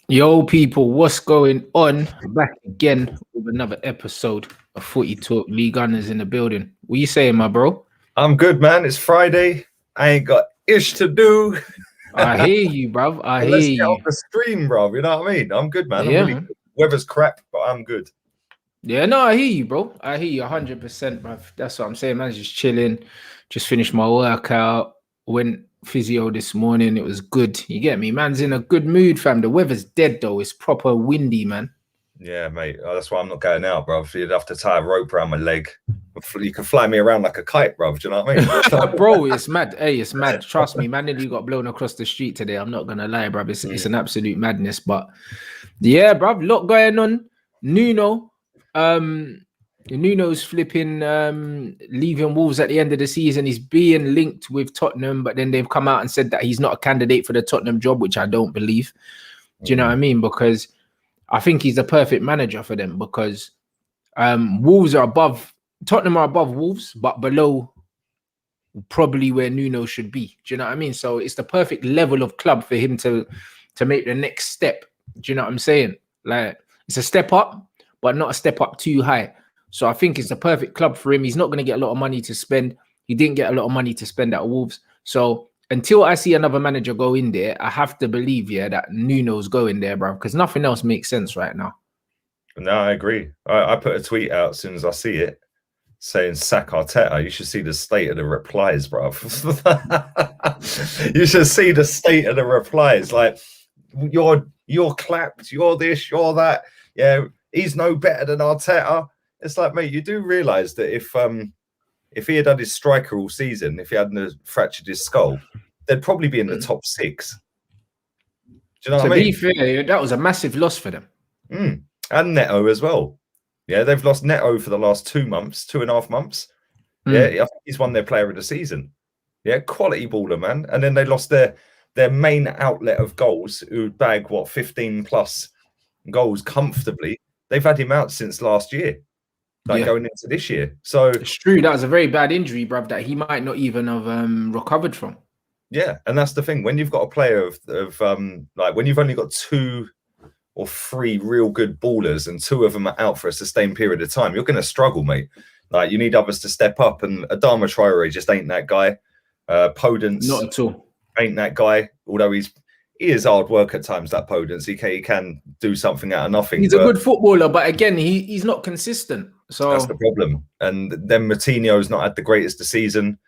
Yo, people, what's going on? Back again with another episode of Footy Talk. Lee Gunners in the building. What you saying, my bro? I'm good, man. It's Friday. I ain't got ish to do. I hear you, bruv. Let's get off the stream, bro. You know what I mean? I'm good, man. Yeah, I'm really good. Weather's crap, but I'm good. Yeah, no, I hear you, bro. I hear you 100%, bruv. That's what I'm saying, man. Just chilling. Just finished my workout. Went physio this morning. It was good. You get me? Man's in a good mood, fam. The weather's dead, though. It's proper windy, man. Yeah, mate. That's why I'm not going out, bro. You'd have to tie a rope around my leg. You can fly me around like a kite, bro. Do you know what I mean? Bro, it's mad. Hey, it's mad. Trust me, man. Nearly got blown across the street today. I'm not gonna lie, bro. It's an absolute madness. But yeah, bro, lot going on. Nuno, Nuno's flipping leaving Wolves at the end of the season. He's being linked with Tottenham, but then they've come out and said that he's not a candidate for the Tottenham job, which I don't believe. Do you know what I mean? Because I think he's the perfect manager for them, because Wolves are above. Tottenham are above Wolves, but below probably where Nuno should be. Do you know what I mean? So it's the perfect level of club for him to make the next step. Do you know what I'm saying? Like, it's a step up, but not a step up too high. So I think it's the perfect club for him. He's not going to get a lot of money to spend. He didn't get a lot of money to spend at Wolves. So until I see another manager go in there, I have to believe, yeah, that Nuno's going there, bro, because nothing else makes sense right now. No, I agree. I put a tweet out as soon as I see it, saying sack Arteta. You should see the state of the replies, bro. You should see the state of the replies. Like, you're clapped, you're this, you're that. Yeah, he's no better than Arteta. It's like, mate, you do realise that if he had his striker all season, if he hadn't fractured his skull, they'd probably be in the top 6. Do you know what I mean? To be fair, that was a massive loss for them. And Neto as well. Yeah, they've lost Neto for the last 2.5 months. Yeah, I think he's won their player of the season. Yeah, quality baller, man. And then they lost their main outlet of goals, who bag 15 plus goals comfortably. They've had him out since last year, going into this year. So it's true. That was a very bad injury, bruv, that he might not even have recovered from. Yeah, and that's the thing. When you've got a player of like, when you've only got 2 or 3 real good ballers and 2 of them are out for a sustained period of time, you're going to struggle, mate. Like, you need others to step up, and Adama Traore just ain't that guy. Podence, not at all, ain't that guy. Although he is hard work at times, that Podence. He can do something out of nothing. He's a good footballer, but again, he's not consistent. So that's the problem. And then Moutinho's not had the greatest of season.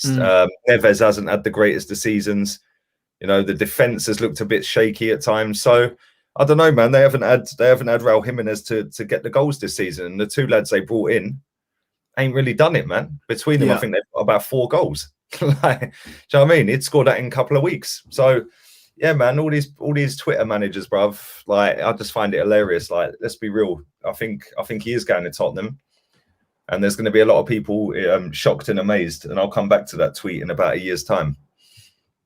Neves hasn't had the greatest of seasons. You know, the defense has looked a bit shaky at times. So I don't know, man. They haven't had Raul Jimenez to get the goals this season. And the 2 lads they brought in ain't really done it, man. Between them, I think they've got about 4 goals. Like, do you know what I mean? He'd scored that in a couple of weeks. So yeah, man, all these Twitter managers, bruv, like, I just find it hilarious. Like, let's be real. I think he is going to Tottenham, and there's going to be a lot of people shocked and amazed. And I'll come back to that tweet in about a year's time.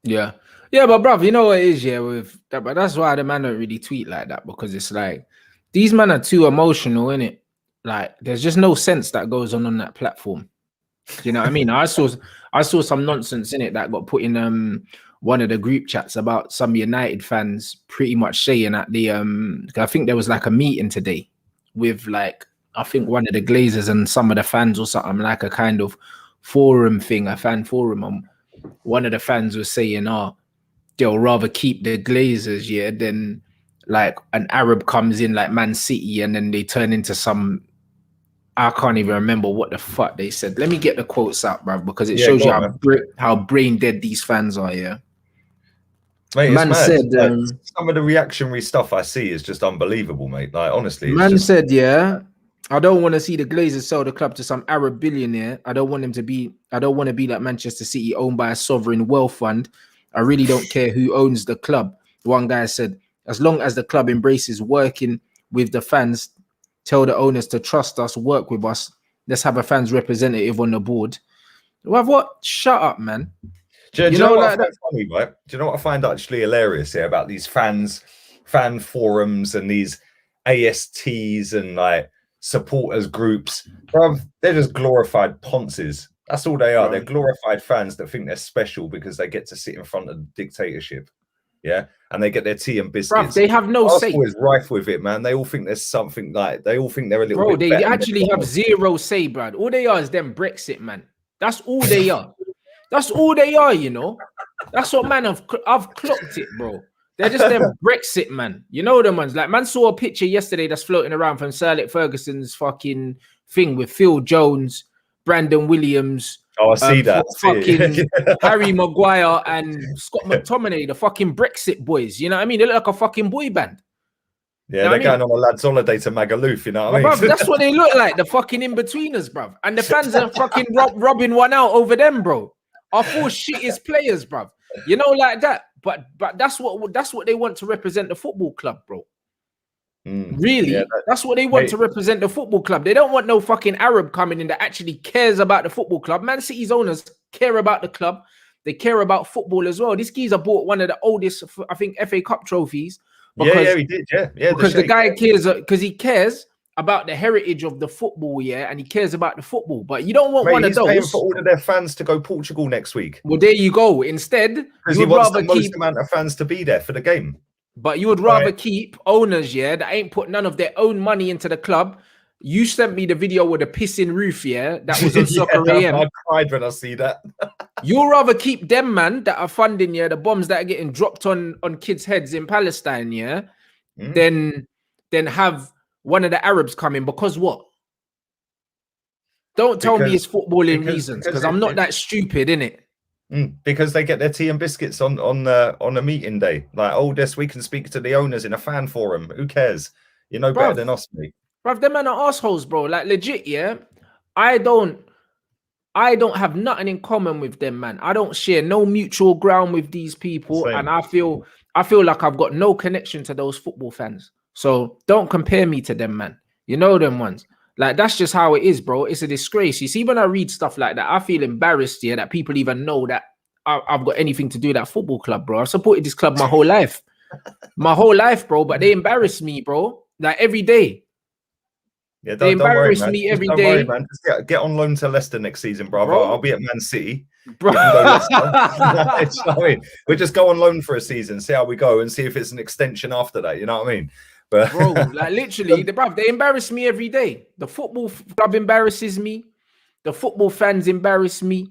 Yeah, but bruv, you know what it is, with that, but that's why the man don't really tweet like that, because it's like, these men are too emotional, innit? Like, there's just no sense that goes on that platform. You know what I mean? I saw some nonsense in it that got put in one of the group chats about some United fans pretty much saying at the I think there was like a meeting today with, like, I think one of the Glazers and some of the fans or something, like a kind of forum thing, a fan forum. One of the fans was saying, they'll rather keep the Glazers, than like an Arab comes in like Man City and then they turn into some, I can't even remember what the fuck they said. Let me get the quotes up, bruv, because it shows you how brain dead these fans are, Mate, man said, like, some of the reactionary stuff I see is just unbelievable, mate. Like, honestly, man said, I don't want to see the Glazers sell the club to some Arab billionaire. I don't want to be like Manchester City, owned by a sovereign wealth fund. I really don't care who owns the club. One guy said, as long as the club embraces working with the fans, tell the owners to trust us, work with us. Let's have a fans representative on the board. Well, what? Shut up, man. Do you know what I find funny, right? Do you know what I find actually hilarious here about these fan forums and these ASTs and like supporters groups? Bro, they're just glorified ponces. That's all they are. Right. They're glorified fans that think they're special because they get to sit in front of the dictatorship. Yeah. And they get their tea and biscuits. Bruv, they have no say. Arsenal is rife with it, man. They all think there's something like, they all think they're a little Bro, bit they better actually have zero say, bruv. All they are is them Brexit, man. That's all they are. That's all they are, you know. That's what, man, I've clocked it, bro. They're just them Brexit, man. You know them ones. Like, man saw a picture yesterday that's floating around from Sir Alex Ferguson's fucking thing with Phil Jones, Brandon Williams. Oh, I see that. Fucking Harry Maguire and Scott McTominay, the fucking Brexit boys. You know what I mean? They look like a fucking boy band. Yeah, they're going on a lad's holiday to Magaluf, you know what I mean? Bruv, that's what they look like, the fucking in-betweeners, bruv. And the fans are fucking robbing one out over them, bro. Our four shittest players, bruv. You know, like that. But that's what they want to represent the football club, bro. Really? Yeah, that's what they want to represent the football club. They don't want no fucking Arab coming in that actually cares about the football club. Man City's owners care about the club. They care about football as well. This geezer bought one of the oldest, I think, FA Cup trophies. Because, he did. Yeah, because the guy cares, because he cares about the heritage of the football, and he cares about the football. But you don't want one of those. Paying for all of their fans to go Portugal next week. Well, there you go. Instead, because he wants the most amount of fans to be there for the game. But you would rather keep owners, that ain't put none of their own money into the club. You sent me the video with the pissing roof, that was on Soccer AM. I cried when I see that. You'd rather keep them, man, that are funding, the bombs that are getting dropped on kids' heads in Palestine, than have one of the Arabs come in. Because what? Don't tell me it's footballing reasons, because I'm not that stupid, innit? Because they get their tea and biscuits on a meeting day. Like, we can speak to the owners in a fan forum. Who cares? You know better than us, mate. Bruv, them men are assholes, bro. Like, legit, I don't have nothing in common with them, man. I don't share no mutual ground with these people. Same. And I feel like I've got no connection to those football fans. So don't compare me to them, man. You know them ones. Like, that's just how it is, bro. It's a disgrace. You see, when I read stuff like that, I feel embarrassed, that people even know that I've got anything to do with that football club, bro. I've supported this club my whole life. My whole life, bro. But they embarrass me, bro. Like, every day. Yeah, they embarrass me every day. Worry, man. Just get on loan to Leicester next season, bro. I'll be at Man City. Bro. I mean, we just go on loan for a season, see how we go, and see if it's an extension after that. You know what I mean? But bro, like, literally, they embarrass me every day. The football club embarrasses me. The football fans embarrass me.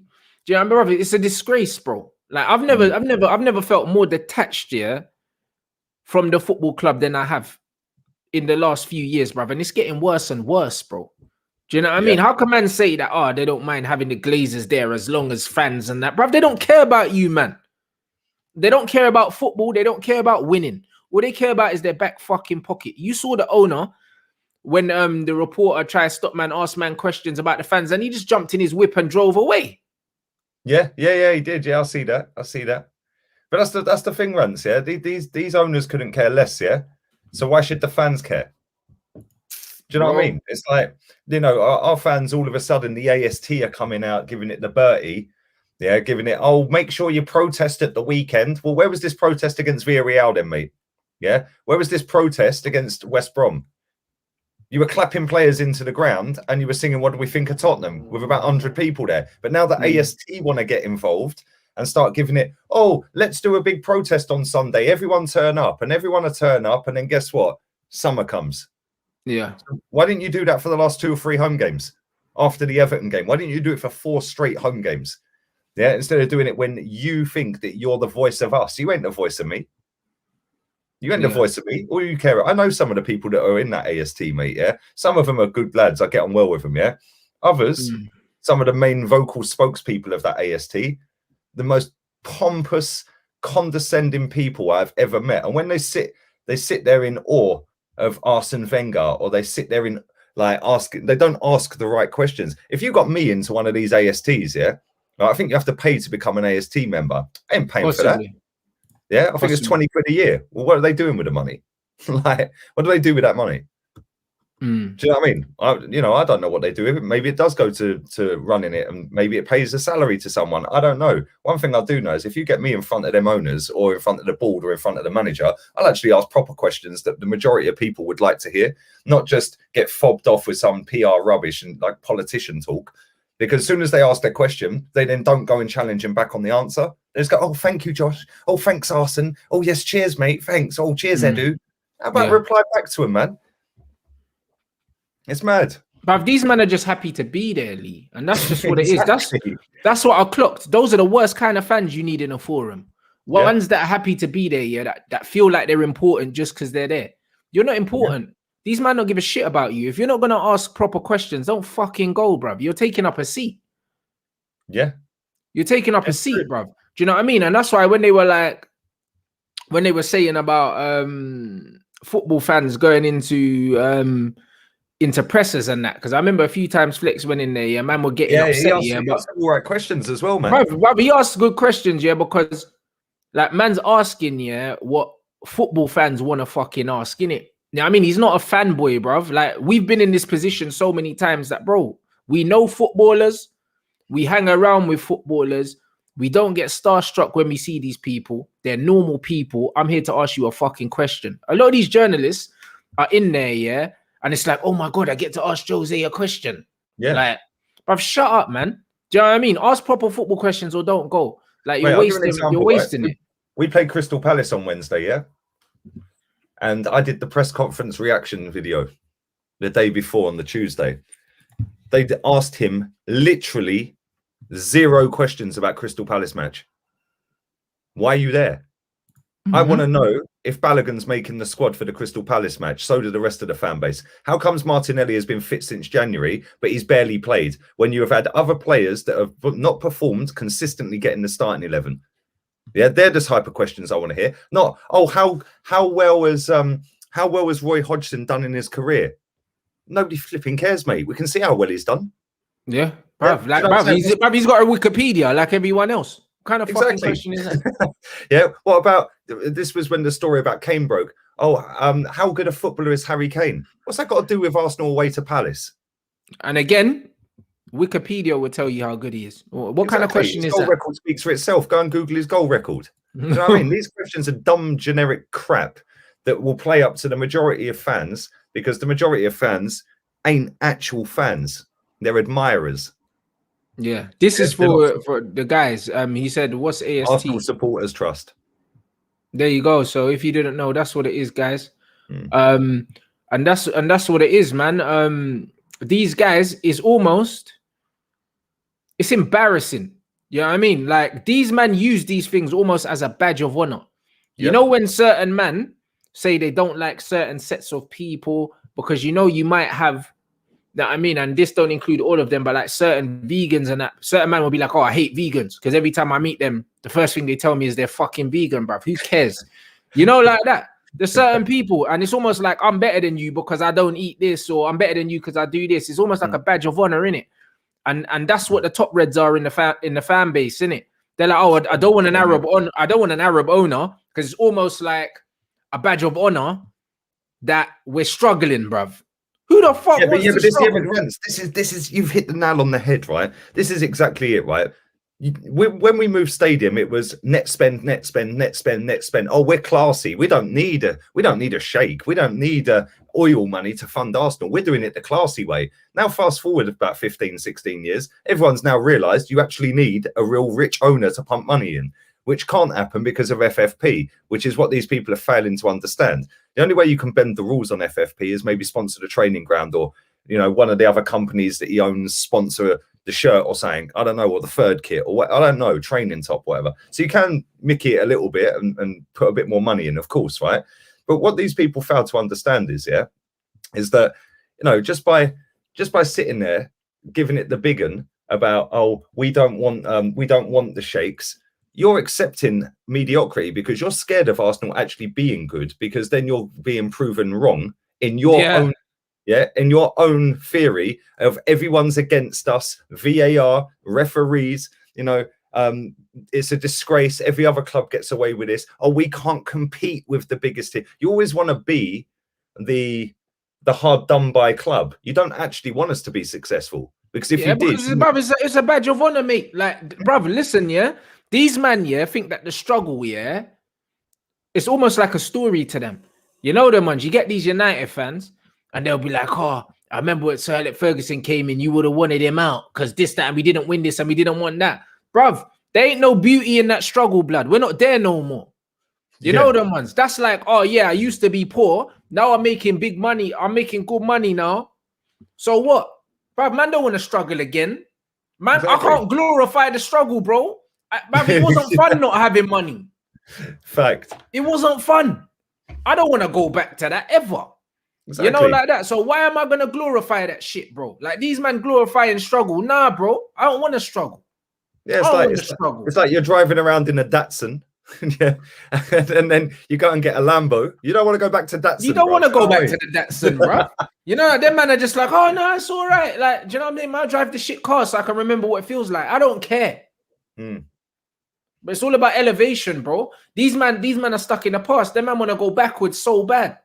Do you know what I mean? It's a disgrace, bro. Like, I've never felt more detached from the football club than I have in the last few years, bro. And it's getting worse and worse, bro. Do you know what I mean? How can man say that, they don't mind having the Glazers there as long as fans and that, bro? They don't care about you, man. They don't care about football. They don't care about winning. What they care about is their back fucking pocket. You saw the owner when the reporter tried to stop man, ask man questions about the fans, and he just jumped in his whip and drove away. Yeah, he did. Yeah, I see that. But that's the thing, Rants. Yeah, these owners couldn't care less. Yeah, so why should the fans care? Do you know what I mean? It's like, our fans all of a sudden, the AST are coming out giving it the Bertie. Yeah, giving it, make sure you protest at the weekend. Well, where was this protest against Villarreal then, mate? Yeah, where was this protest against West Brom? You were clapping players into the ground and you were singing "What Do We Think of Tottenham" with about 100 people there. But now the AST want to get involved and start giving it, let's do a big protest on Sunday. Everyone turn up, and everyone will turn up. And then guess what? Summer comes. Yeah. So why didn't you do that for the last 2 or 3 home games after the Everton game? Why didn't you do it for 4 straight home games? Yeah, instead of doing it when you think that you're the voice of us. You ain't the voice of me. You ain't the voice of me. All you care. I know some of the people that are in that AST, mate. Yeah, some of them are good lads. I get on well with them. Yeah, others, some of the main vocal spokespeople of that AST, the most pompous, condescending people I've ever met. And when they sit there in awe of Arsene Wenger, or they sit there in they don't ask the right questions. If you got me into one of these ASTs, I think you have to pay to become an AST member. I ain't paying for that. Yeah, I think it's 20 quid a year. Well, what are they doing with the money? What do they do with that money? Do you know what I mean? I don't know what they do with it. Maybe it does go to running it, and maybe it pays a salary to someone. I don't know. One thing I do know is if you get me in front of them owners, or in front of the board, or in front of the manager, I'll actually ask proper questions that the majority of people would like to hear, not just get fobbed off with some PR rubbish and like politician talk. Because as soon as they ask their question, they then don't go and challenge him back on the answer. They just go, oh, thank you, Josh. Oh, thanks, Arsene. Oh, yes, cheers, mate. Thanks. Oh, cheers, Edu. How about reply back to him, man? It's mad. But these men are just happy to be there, Lee. And that's just what it is. That's what I clocked. Those are the worst kind of fans you need in a forum. Ones that are happy to be there, that feel like they're important just because they're there. You're not important. These men don't give a shit about you. If you're not going to ask proper questions, don't fucking go, bruv. You're taking up a seat. Yeah. You're taking up a seat, bruv. Do you know what I mean? And that's why when they were saying about football fans going into pressers and that, because I remember a few times Flex went in there, man were getting upset. He asked all right questions as well, man. Bruv, he asked good questions, because like man's asking, what football fans want to fucking ask, innit? Now, I mean, he's not a fanboy, bruv. Like, we've been in this position so many times that, bro, we know footballers, we hang around with footballers, we don't get starstruck when we see these people. They're normal people. I'm here to ask you a fucking question. A lot of these journalists are in there, and it's like, oh my God, I get to ask Jose a question. Yeah. Like, bruv, shut up, man. Do you know what I mean? Ask proper football questions or don't go. Like, you're wasting it. We played Crystal Palace on Wednesday, yeah? And I did the press conference reaction video the day before on the Tuesday. They asked him literally 0 questions about Crystal Palace match. Why are you there? I want to know if Balogun's making the squad for the Crystal Palace match. So do the rest of the fan base. How comes Martinelli has been fit since January, but he's barely played when you have had other players that have not performed consistently getting the starting 11? Yeah, they're the type of questions I want to hear. Not, oh, how well has Roy Hodgson done in his career? Nobody flipping cares, mate. We can see how well he's done. Yeah, bruv. He's got a Wikipedia like everyone else. What kind of fucking question is that? Yeah. What about this? Was when the story about Kane broke. Oh, how good a footballer is Harry Kane? What's that got to do with Arsenal away to Palace? And again, Wikipedia will tell you how good he is. What kind of question is that? His goal record speaks for itself. Go and Google his goal record. You know what I mean? These questions are dumb, generic crap that will play up to the majority of fans, because the majority of fans ain't actual fans. They're admirers. Yeah. This is for the guys. He said, what's AST? Arsenal Supporters Trust. There you go. So if you didn't know, that's what it is, guys. And that's what it is, man. These guys is almost... It's embarrassing. You know what I mean? Like, these men use these things almost as a badge of honor. You know, when certain men say they don't like certain sets of people because, you might have, that I mean, and this don't include all of them, but like certain vegans and that, certain men will be like, oh, I hate vegans. Because every time I meet them, the first thing they tell me is they're fucking vegan, bruv. Who cares? Like that. There's certain people, and it's almost like I'm better than you because I don't eat this, or I'm better than you because I do this. It's almost like a badge of honor, innit? And that's what the top reds are in the fan base, innit? They're like, oh, I don't want an Arab on. I don't want an Arab owner, because it's almost like a badge of honor that we're struggling, bruv. Who the fuck wants to struggle? This is you've hit the nail on the head, right? This is exactly it, right? When we moved stadium, it was net spend. Oh, we're classy. We don't need a sheikh. We don't need oil money to fund Arsenal. We're doing it the classy way. Now, fast forward about 15, 16 years, everyone's now realised you actually need a real rich owner to pump money in, which can't happen because of FFP, which is what these people are failing to understand. The only way you can bend the rules on FFP is maybe sponsor the training ground, or one of the other companies that he owns sponsor the shirt or something, I don't know, or the third kit, or what, I don't know, training top, whatever. So you can mickey it a little bit and put a bit more money in, of course, right? But what these people fail to understand is that, just by sitting there giving it the big un about, oh, we don't want the sheikhs, you're accepting mediocrity because you're scared of Arsenal actually being good, because then you're being proven wrong in your own. Yeah, in your own theory of everyone's against us, VAR, referees, it's a disgrace. Every other club gets away with this. Oh, we can't compete with the biggest team. You always want to be the hard done by club. You don't actually want us to be successful, because if you did, it's a badge of honor, mate. Like, brother, listen, these men, think that the struggle, it's almost like a story to them. You know them ones. You get these United fans, and they'll be like, oh, I remember when Sir Alex Ferguson came in, you would have wanted him out because this, that, and we didn't win this and we didn't want that. Bruv, there ain't no beauty in that struggle, blood. We're not there no more. You know them ones. That's like, oh yeah, I used to be poor. Now I'm making big money. I'm making good money now. So what? Bruv, man don't want to struggle again. Man, exactly. I can't glorify the struggle, bro. Bruv, it wasn't fun not having money. Fact. It wasn't fun. I don't want to go back to that ever. Exactly. You know, like that. So why am I going to glorify that shit, bro? Like these men glorifying struggle. Nah, bro. I don't want to struggle. Yeah, it's like you're driving around in a Datsun. Yeah, and then you go and get a Lambo. You don't want to go back to Datsun. You don't want to go back to the Datsun, bro. You know, them man are just like, oh no, it's all right. Like, do you know what I mean? I drive the shit car so I can remember what it feels like. I don't care. But it's all about elevation, bro. These men are stuck in the past. Them man want to go backwards so bad.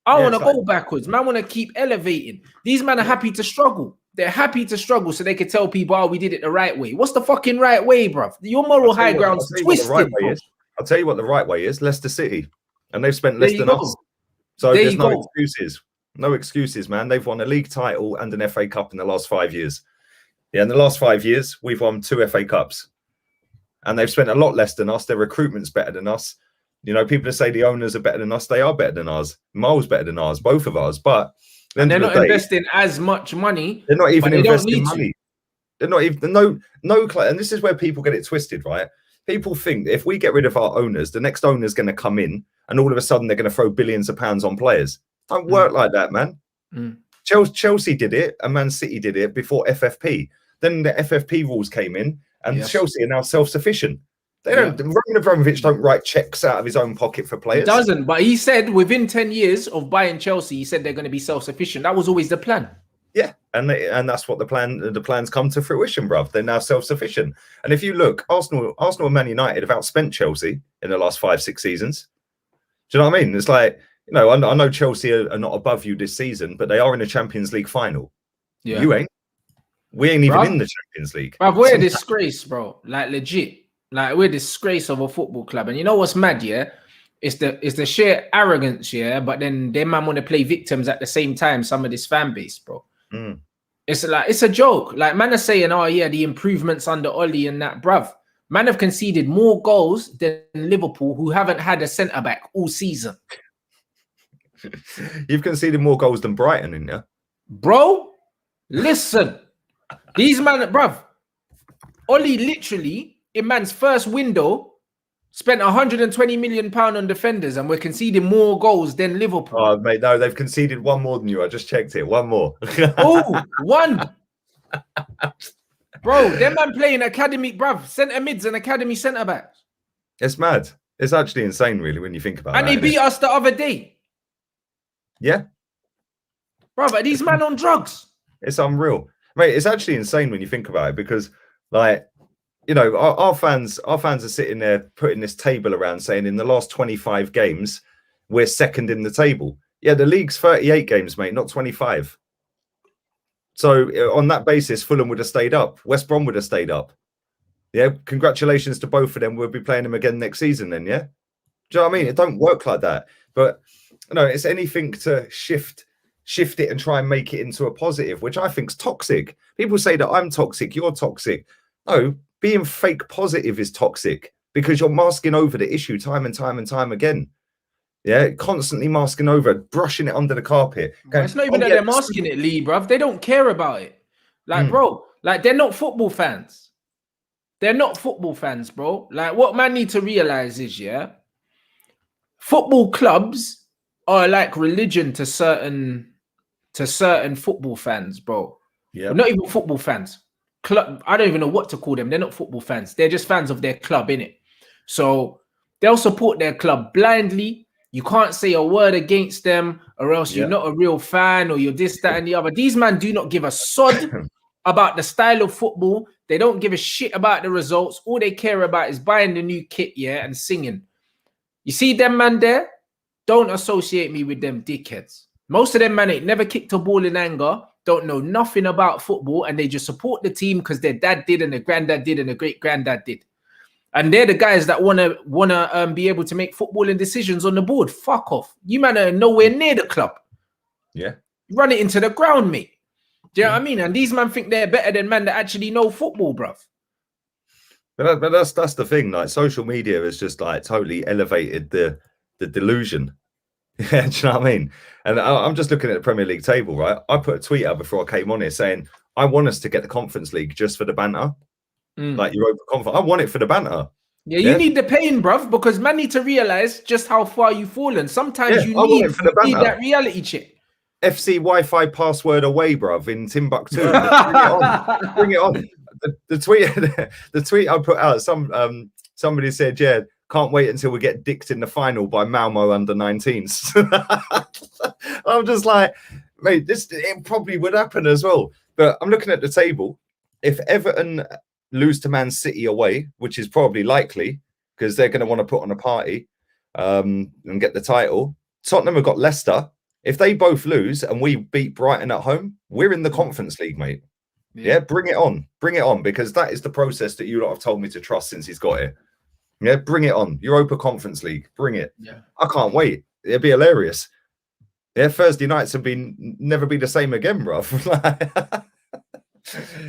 I want to go backwards. Man want to keep elevating. These men are happy to struggle. They're happy to struggle so they can tell people, oh, we did it the right way. What's the fucking right way, bro? Your moral high ground's twisted. I'll tell you what the right way is. Leicester City. And they've spent less than us. So there's no excuses. No excuses, man. They've won a league title and an FA Cup in the last 5 years. Yeah, in the last 5 years, we've won 2 FA Cups. And they've spent a lot less than us. Their recruitment's better than us. You know, people say the owners are better than us. They are better than ours. Miles better than ours, both of ours. But and they're not investing as much money. They're not even investing money. They're not even no. And this is where people get it twisted, right? People think that if we get rid of our owners, the next owner is going to come in and all of a sudden they're going to throw billions of pounds on players. Don't work like that, man. Chelsea did it and Man City did it before FFP. Then the FFP rules came in and Chelsea are now self-sufficient. They don't. Roman Abramovich don't write checks out of his own pocket for players. He doesn't, but he said within 10 years of buying Chelsea, he said they're going to be self-sufficient. That was always the plan. Yeah, and that's what the plans come to fruition, bruv. They're now self-sufficient. And if you look, Arsenal and Man United have outspent Chelsea in the last 5-6 seasons. Do you know what I mean? It's like, you know, I know Chelsea are not above you this season, but they are in the Champions League final. Yeah. You ain't. We ain't even in the Champions League. Bruv, we're a disgrace, bro. Like legit. Like we're a disgrace of a football club. And you know what's mad, yeah? It's the sheer arrogance, yeah. But then they man want to play victims at the same time, some of this fan base, bro. It's like it's a joke. Like man are saying, oh yeah, the improvements under Oli and that, bruv. Man have conceded more goals than Liverpool, who haven't had a centre back all season. You've conceded more goals than Brighton, in you, bro. Listen, these man, bruv. Oli literally in man's first window spent 120 million pounds on defenders, and we're conceding more goals than Liverpool. Oh, mate, no, they've conceded one more than you. I just checked it. One more. Oh, one. Bro, them man playing academy, bruv. Centre mids and academy centre backs. It's mad. It's actually insane, really, when you think about it. And they beat us the other day. Yeah. Bro, but these men on drugs. It's unreal. Mate, it's actually insane when you think about it because, like, you know, our fans are sitting there putting this table around saying in the last 25 games, we're second in the table. Yeah, the league's 38 games, mate, not 25. So on that basis, Fulham would have stayed up. West Brom would have stayed up. Yeah, congratulations to both of them. We'll be playing them again next season then, yeah? Do you know what I mean? It don't work like that. But, you know, it's anything to shift it and try and make it into a positive, which I think's toxic. People say that I'm toxic, you're toxic. No, being fake positive is toxic because you're masking over the issue time and time and time again. Yeah, constantly masking over, brushing it under the carpet. Going, it's not even that they're masking it, Lee, bruv. They don't care about it. Like, bro, like they're not football fans. They're not football fans, bro. Like what man need to realize is, yeah, football clubs are like religion to certain football fans, bro. Yeah, not even football fans. Club, I don't even know what to call them. They're not football fans. They're just fans of their club, innit? So they'll support their club blindly. You can't say a word against them or else you're not a real fan or you're this, that, and the other. These men do not give a sod about the style of football. They don't give a shit about the results. All they care about is buying the new kit, yeah, and singing. You see them man there? Don't associate me with them dickheads. Most of them man ain't never kicked a ball in anger, don't know nothing about football, and they just support the team because their dad did and their granddad did and their great-granddad did. And they're the guys that wanna be able to make footballing decisions on the board. Fuck off. You man are nowhere near the club. Yeah. run it into the ground, mate. Do you know what I mean? And these men think they're better than men that actually know football, bruv. But that's the thing. Like, social media has just like totally elevated the delusion. Yeah, do you know what I mean? And I'm just looking at the Premier League table, right? I put a tweet out before I came on here saying I want us to get the Conference League just for the banter, like Europa Conference. I want it for the banter. Yeah, you need the pain, bruv, because man need to realize just how far you've fallen. Sometimes you need that reality check. FC Wi-Fi password away, bruv, in Timbuktu. Bring it on. The tweet I put out, somebody said, yeah, can't wait until we get dicked in the final by Malmo under 19s. I'm just like, mate, it probably would happen as well. But I'm looking at the table. If Everton lose to Man City away, which is probably likely because they're going to want to put on a party and get the title, Tottenham have got Leicester. If they both lose and we beat Brighton at home, we're in the Conference League, mate. Yeah, bring it on. Bring it on, because that is the process that you lot have told me to trust since he's got it. Yeah, bring it on. Europa Conference League. Bring it. Yeah. I can't wait. It'd be hilarious. Yeah, Thursday nights have never be the same again, bruv.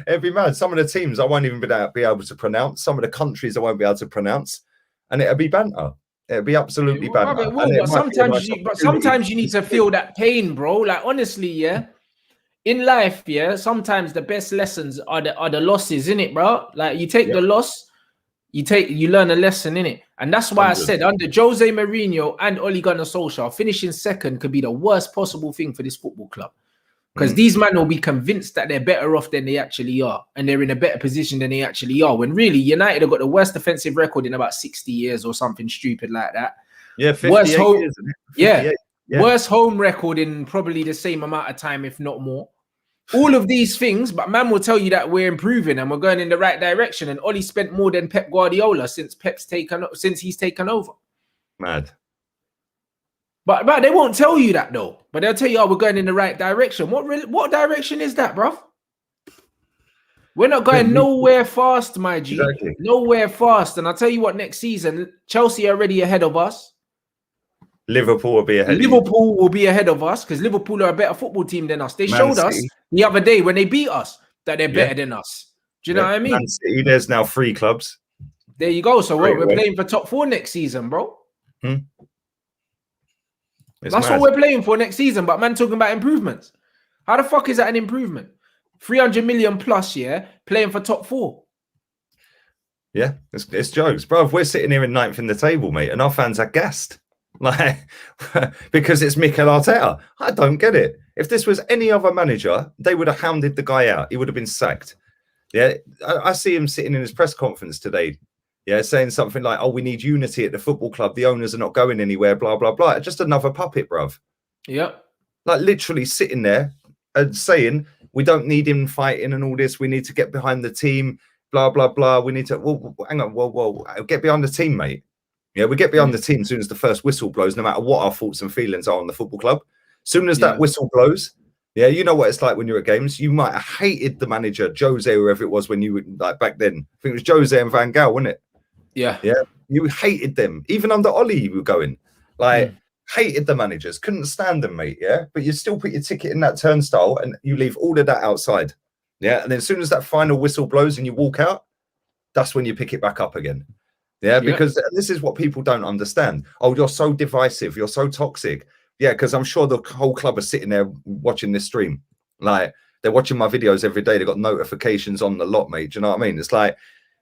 It'd be mad. Some of the teams I won't even be able to pronounce. Some of the countries I won't be able to pronounce. And it'll be banter. It'll be absolutely banter. But sometimes you need to feel that pain, bro. Like, honestly, yeah. In life, yeah, sometimes the best lessons are the losses, innit, bro? Like, you take the loss, you learn a lesson, innit? And that's why I said under Jose Mourinho and Ole Gunnar Solskjaer, finishing second could be the worst possible thing for this football club. Because these men will be convinced that they're better off than they actually are, and they're in a better position than they actually are. When really United have got the worst defensive record in about 60 years or something stupid like that. Yeah, 58 years, worst home record in probably the same amount of time, if not more. All of these things, but man will tell you that we're improving and we're going in the right direction. And Oli spent more than Pep Guardiola since he's taken over. Mad. But they won't tell you that though. But they'll tell you, oh, we're going in the right direction. What direction is that, bro? We're not going nowhere fast, my G. Exactly. Nowhere fast. And I'll tell you what, next season, Chelsea are already ahead of us. Liverpool will be ahead. Liverpool will be ahead of us because Liverpool are a better football team than us. They showed us the other day when they beat us that they're better than us. Do you know what I mean? Man City, there's now 3 clubs. There you go. So we're playing for top 4 next season, bro. That's what we're playing for next season. But man, talking about improvements. How the fuck is that an improvement? 300 million plus, yeah, playing for top 4. Yeah, it's jokes, bro. We're sitting here in 9th in the table, mate, and our fans are gassed. Like, because it's Mikel Arteta. I don't get it. If this was any other manager, they would have hounded the guy out. He would have been sacked. Yeah, I see him sitting in his press conference today. Yeah, saying something like, "Oh, we need unity at the football club. The owners are not going anywhere." Blah blah blah. Just another puppet, bruv. Yeah, like literally sitting there and saying, "We don't need him fighting and all this. We need to get behind the team." Blah blah blah. We need to. Well, hang on. Whoa. Get behind the team, mate. Yeah, we get behind the team as soon as the first whistle blows, no matter what our thoughts and feelings are on the football club. As soon as that whistle blows, yeah, you know what it's like when you're at games. You might have hated the manager, Jose, whoever it was when you were like back then. I think it was Jose and Van Gaal, wasn't it? Yeah. Yeah. You hated them. Even under Ollie, you were going. Like, hated the managers, couldn't stand them, mate. Yeah. But you still put your ticket in that turnstile and you leave all of that outside. Yeah. And then as soon as that final whistle blows and you walk out, that's when you pick it back up again. Yeah, because this is what people don't understand. Oh, you're so divisive. You're so toxic. Yeah, because I'm sure the whole club are sitting there watching this stream. Like, they're watching my videos every day. They've got notifications on the lot, mate. Do you know what I mean? It's like,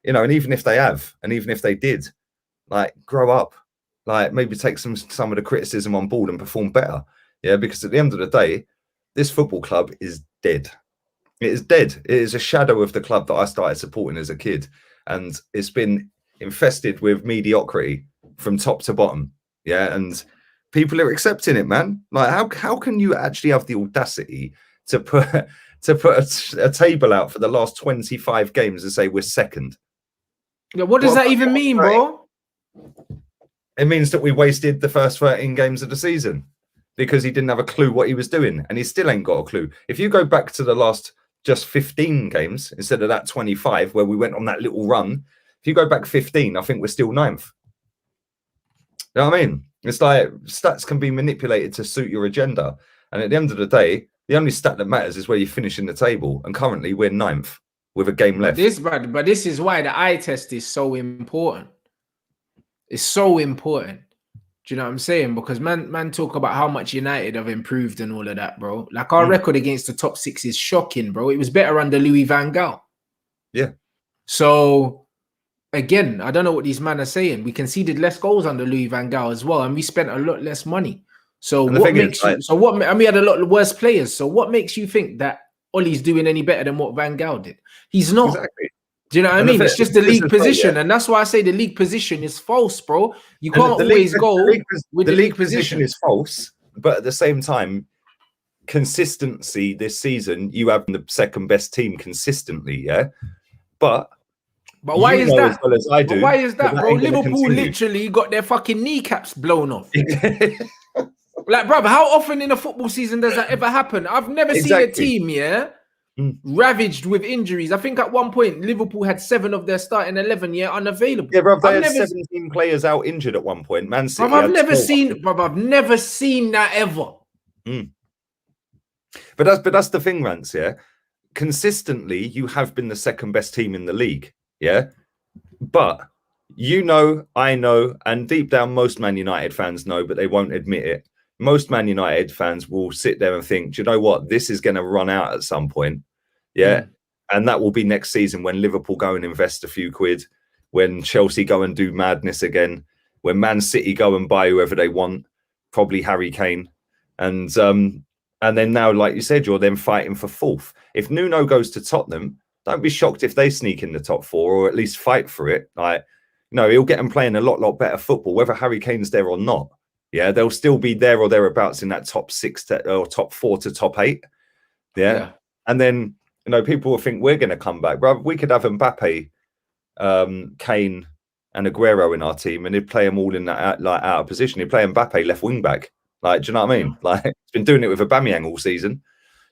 you know, and even if they have, and even if they did, like, grow up. Like, maybe take some of the criticism on board and perform better. Yeah, because at the end of the day, this football club is dead. It is dead. It is a shadow of the club that I started supporting as a kid. And it's been infested with mediocrity from top to bottom. Yeah, and people are accepting it, man. Like, how can you actually have the audacity to put a table out for the last 25 games and say we're second? Yeah, what does that even mean, bro? It means that we wasted the first 13 games of the season because he didn't have a clue what he was doing, and he still ain't got a clue. If you go back to the last just 15 games instead of that 25 where we went on that little run, if you go back 15, I think we're still 9th. You know what I mean? It's like stats can be manipulated to suit your agenda. And at the end of the day, The only stat that matters is where you finish in the table. And currently we're 9th with a game left. But this is why the eye test is so important. It's so important. Do you know what I'm saying? Because man talk about how much United have improved and all of that, bro. Like our record against the top 6 is shocking, bro. It was better under Louis van Gaal. Yeah. So again, I don't know what these men are saying. We conceded less goals under Louis van Gaal as well, and we spent a lot less money. So what makes you? So what? And we had a lot worse players. So what makes you think that Ollie's doing any better than what Van Gaal did? He's not. Exactly. Do you know what I mean? It's just the league position, and that's why I say the league position is false, bro. You can't always go with the league position is false, but at the same time, consistency this season, you have the second best team consistently, yeah. But why is that? As well as I do, why is that, bro? Liverpool literally got their fucking kneecaps blown off. Like, brother, how often in a football season does that ever happen? I've never seen a team, ravaged with injuries. I think at one point Liverpool had 7 of their starting 11 unavailable. Yeah, bro, they had 17 players out injured at one point. Man City. I've never seen that ever. But that's the thing, Rants. Yeah, consistently you have been the second best team in the league. Yeah, but I know, and deep down most Man United fans know, but they won't admit it. Most Man United fans will sit there and think, do you know what? This is going to run out at some point. Yeah. And that will be next season when Liverpool go and invest a few quid, when Chelsea go and do madness again, when Man City go and buy whoever they want, probably Harry Kane. And then now, like you said, you're then fighting for 4th. If Nuno goes to Tottenham, don't be shocked if they sneak in the top 4 or at least fight for it. Like, no, he'll get them playing a lot better football, whether Harry Kane's there or not. Yeah, they'll still be there or thereabouts in that top 6 or top 4 to top 8. Yeah. And then, people will think we're going to come back. Bro, we could have Mbappe, Kane, and Aguero in our team, and he'd play them all in that out of position. He'd play Mbappe left wing back. Like, do you know what I mean? Like, he's been doing it with Aubameyang all season.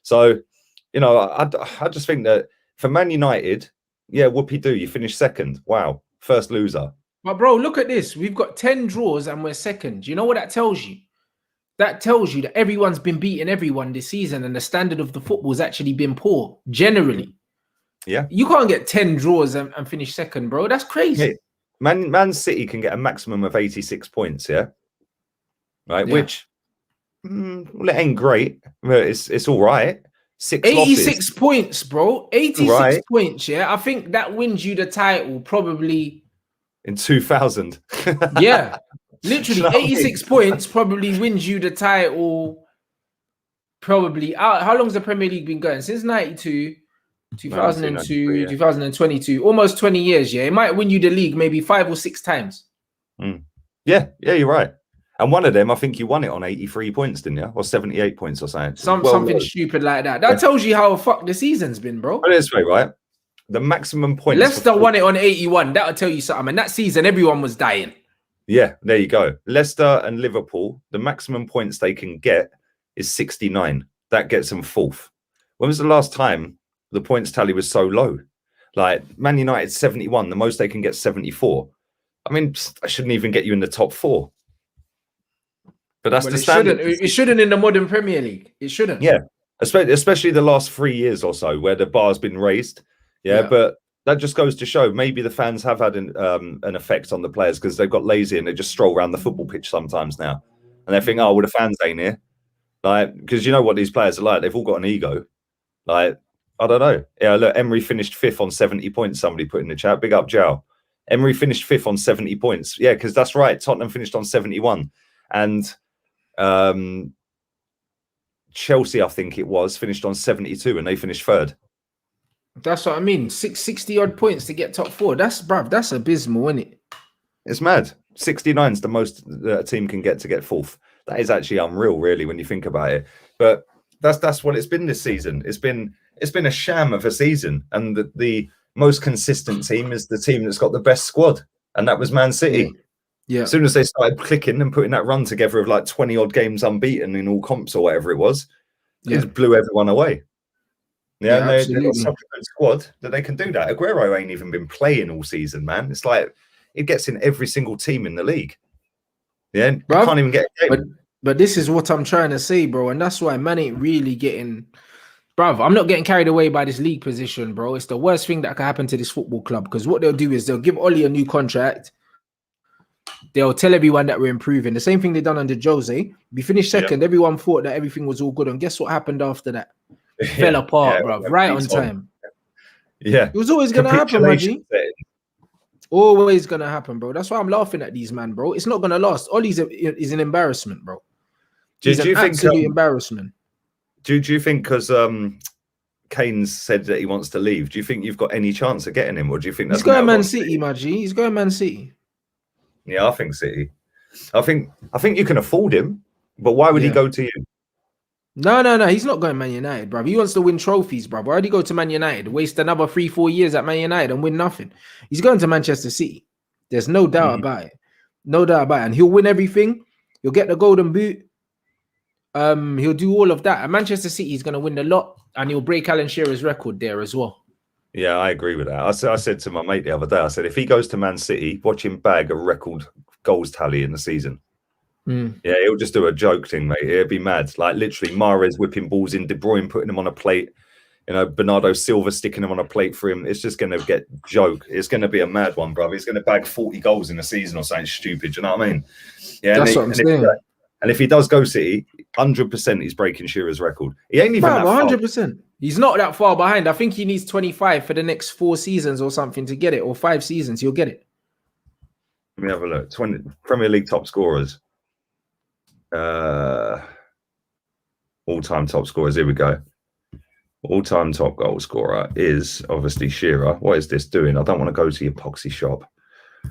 So, I just think that for Man United, whoopie-doo, you finish 2nd. Wow, first loser. But bro, look at this. We've got 10 draws and we're 2nd. You know what that tells you? That tells you that everyone's been beating everyone this season and the standard of the football has actually been poor, generally. Yeah. You can't get 10 draws and finish 2nd, bro. That's crazy. Hey, Man City can get a maximum of 86 points, yeah? Right, which, well, it ain't great, but it's all right. 86 losses. Points, bro. 86 points, yeah? I think that wins you the title probably... in 2000. Yeah, literally 86 points probably wins you the title. Probably. How long has the Premier League been going? Since 92, 2002, 2022, almost 20 years. Yeah, it might win you the league maybe 5 or 6 times. Yeah, you're right. And one of them, I think you won it on 83 points, didn't you? Or 78 points or something. Something stupid like that. That tells you how fucked the season's been, bro. But this way, right? The maximum points. Leicester won it on 81. That'll tell you something. And that season, everyone was dying. Yeah, there you go. Leicester and Liverpool, the maximum points they can get is 69. That gets them 4th. When was the last time the points tally was so low? Like Man United 71, the most they can get 74. I mean, I shouldn't even get you in the top 4. But that's the standard. It shouldn't in the modern Premier League. It shouldn't. Yeah, especially the last 3 years or so where the bar's been raised. Yeah, but that just goes to show maybe the fans have had an effect on the players because they've got lazy and they just stroll around the football pitch sometimes now. And they think, oh, well, the fans ain't here. Like, because you know what these players are like. They've all got an ego. Like, I don't know. Yeah, look, Emery finished 5th on 70 points. Somebody put in the chat. Big up, Joe. Emery finished 5th on 70 points. Yeah, because that's right. Tottenham finished on 71. And Chelsea, I think it was, finished on 72 and they finished 3rd. That's what I mean. 60 odd points to get top 4. That's abysmal, isn't it? It's mad. 69 is the most that a team can get to get 4th. That is actually unreal, really, when you think about it. But that's what it's been this season. It's been a sham of a season, and the most consistent team is the team that's got the best squad, and that was Man City. Yeah. As soon as they started clicking and putting that run together of like 20 odd games unbeaten in all comps or whatever it was, it just blew everyone away. Yeah, and they've got such a good squad that they can do that. Aguero ain't even been playing all season, man. It's like it gets in every single team in the league. Yeah, you can't even get a game. But this is what I'm trying to say, bro. And that's why man ain't really getting... Bruv, I'm not getting carried away by this league position, bro. It's the worst thing that can happen to this football club, because what they'll do is they'll give Oli a new contract. They'll tell everyone that we're improving. The same thing they done under Jose. We finished second. Everyone thought that everything was all good. And guess what happened after that? Fell apart, bruv. Right on time. Yeah. It was always going to happen, Maggie. Always going to happen, bro. That's why I'm laughing at these, man, bro. It's not going to last. Ollie's is an embarrassment, bro. He's an absolute embarrassment. Do you think because Kane's said that he wants to leave, do you think you've got any chance of getting him, or do you think that's... He's going Man City, Maggie. He's going Man City. Yeah, I think City. I think you can afford him, but why would he go to you? No. He's not going Man United, bro. He wants to win trophies, bro. Why would he go to Man United? Waste another 3-4 years at Man United and win nothing. He's going to Manchester City. There's no doubt about it. No doubt about it. And he'll win everything. He'll get the golden boot. He'll do all of that. And Manchester City is going to win the lot, and he'll break Alan Shearer's record there as well. I agree with that. I said to my mate the other day, I said, if he goes to Man City, watch him bag a record goals tally in the season. Yeah, he'll just do a joke thing, mate. It'll be mad. Like literally Mahrez whipping balls in, De Bruyne putting him on a plate, Bernardo Silva sticking him on a plate for him. It's just going to get joke. It's going to be a mad one, bro. He's going to bag 40 goals in a season or something stupid. Do you know what I mean? Yeah, that's what I'm saying. And if he does go City, 100% he's breaking Shearer's record. He ain't even that 100%. He's not that far behind. I think he needs 25 for the next 4 seasons or something to get it, or 5 seasons. He'll get it. Let me have a look. 20 Premier League top scorers. All-time top scorers. Here we go. All-time top goal scorer is obviously Shearer. What is this doing? I don't want to go to your epoxy shop.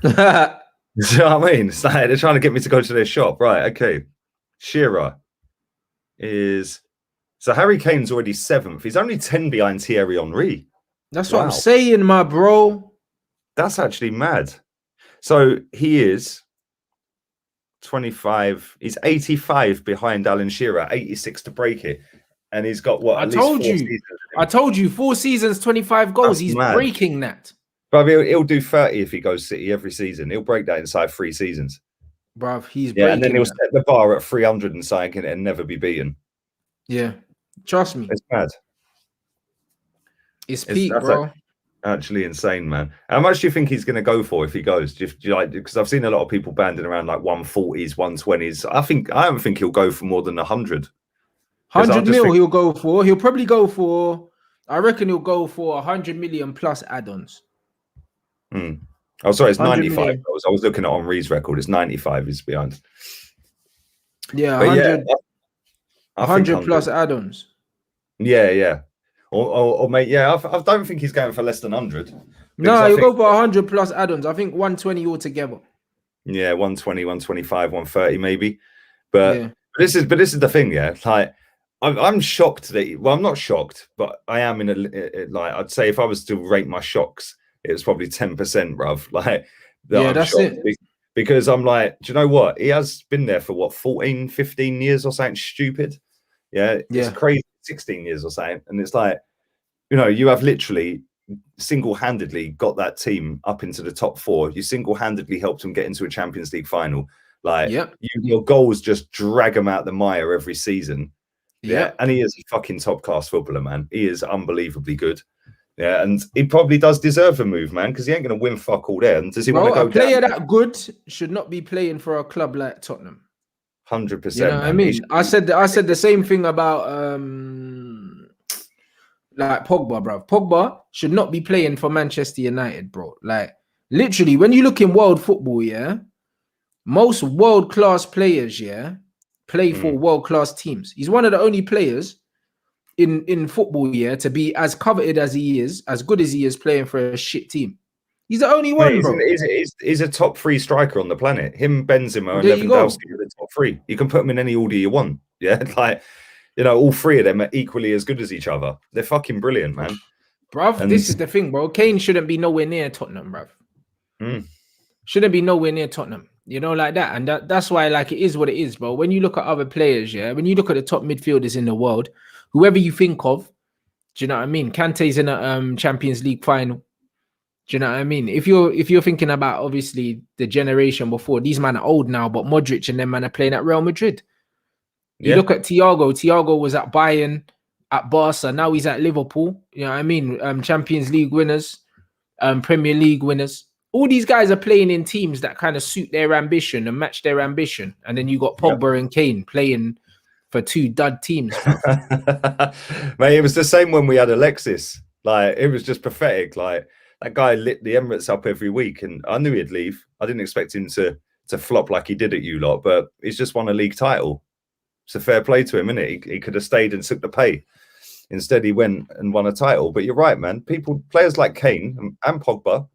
You know what I mean? It's like they're trying to get me to go to their shop. Right, okay. Shearer is... So Harry Kane's already 7th. He's only 10 behind Thierry Henry. That's what I'm saying, my bro. That's actually mad. So he is 25. He's 85 behind Alan Shearer, 86 to break it. And he's got what? I told you 4 seasons, 25 goals. He's breaking that. But he'll do 30 if he goes City every season. He'll break that inside 3 seasons. Bruv, he's breaking and then he'll set the bar at 300 and something and never be beaten. Yeah. Trust me. It's mad. It's peak, bro. Actually insane, man. How much do you think he's going to go for if he goes? Do you like, because I've seen a lot of people banding around like 140s, 120s. I don't think he'll go for more than 100. 100 mil he'll go for. He'll probably go for, I reckon he'll go for 100 million plus add-ons. Oh, sorry, it's 95. I was looking at Henry's record. It's 95 is behind. Yeah, 100, 100 plus add-ons. Yeah. Or mate, yeah, I don't think he's going for less than 100. No, he'll go for 100 plus add-ons. I think 120 altogether. Yeah, 120, 125, 130 maybe. But this is the thing, yeah. Like I'm shocked that I'm not shocked, but I am in a like I'd say if I was to rate my shocks, it was probably 10%, bruv. Like that's it. Because I'm like, do you know what? He has been there for what, 14, 15 years or something stupid. Yeah. It's crazy. 16 years or something, and it's like, you have literally single-handedly got that team up into the top 4. You single-handedly helped them get into a Champions League final. Like, your goals just drag them out the mire every season. Yeah, and he is a fucking top-class footballer, man. He is unbelievably good. Yeah, and he probably does deserve a move, man, because he ain't going to win fuck all there. And does he want to go? A player that good should not be playing for a club like Tottenham. 100%. You know what I mean? I said the same thing about like Pogba, bro. Pogba should not be playing for Manchester United, bro. Like literally, when you look in world football, most world-class players, play for world-class teams. He's one of the only players in football, to be as coveted as he is, as good as he is playing for a shit team. He's the only one, bro. He's a top 3 striker on the planet. Him, Benzema, and Lewandowski are the top 3. You can put them in any order you want. Yeah, like, all 3 of them are equally as good as each other. They're fucking brilliant, man. Bruv, this is the thing, bro. Kane shouldn't be nowhere near Tottenham, bruv. Shouldn't be nowhere near Tottenham. Like that. And that's why, like, it is what it is, bro. When you look at other players, when you look at the top midfielders in the world, whoever you think of, do you know what I mean? Kante's in a Champions League final. Do you know what I mean? If you're thinking about obviously the generation before, these men are old now, but Modric and them man are playing at Real Madrid. You look at Thiago. Thiago was at Bayern, at Barca. Now he's at Liverpool. You know what I mean? Champions League winners, Premier League winners. All these guys are playing in teams that kind of suit their ambition and match their ambition. And then you got Pogba and Kane playing for 2 dud teams. Mate, it was the same when we had Alexis. Like, it was just pathetic. Like, that guy lit the Emirates up every week, and I knew he'd leave. I didn't expect him to flop like he did at you lot, but he's just won a league title. It's a fair play to him, isn't it? He could have stayed and took the pay. Instead, he went and won a title. But you're right, man. Players like Kane and Pogba.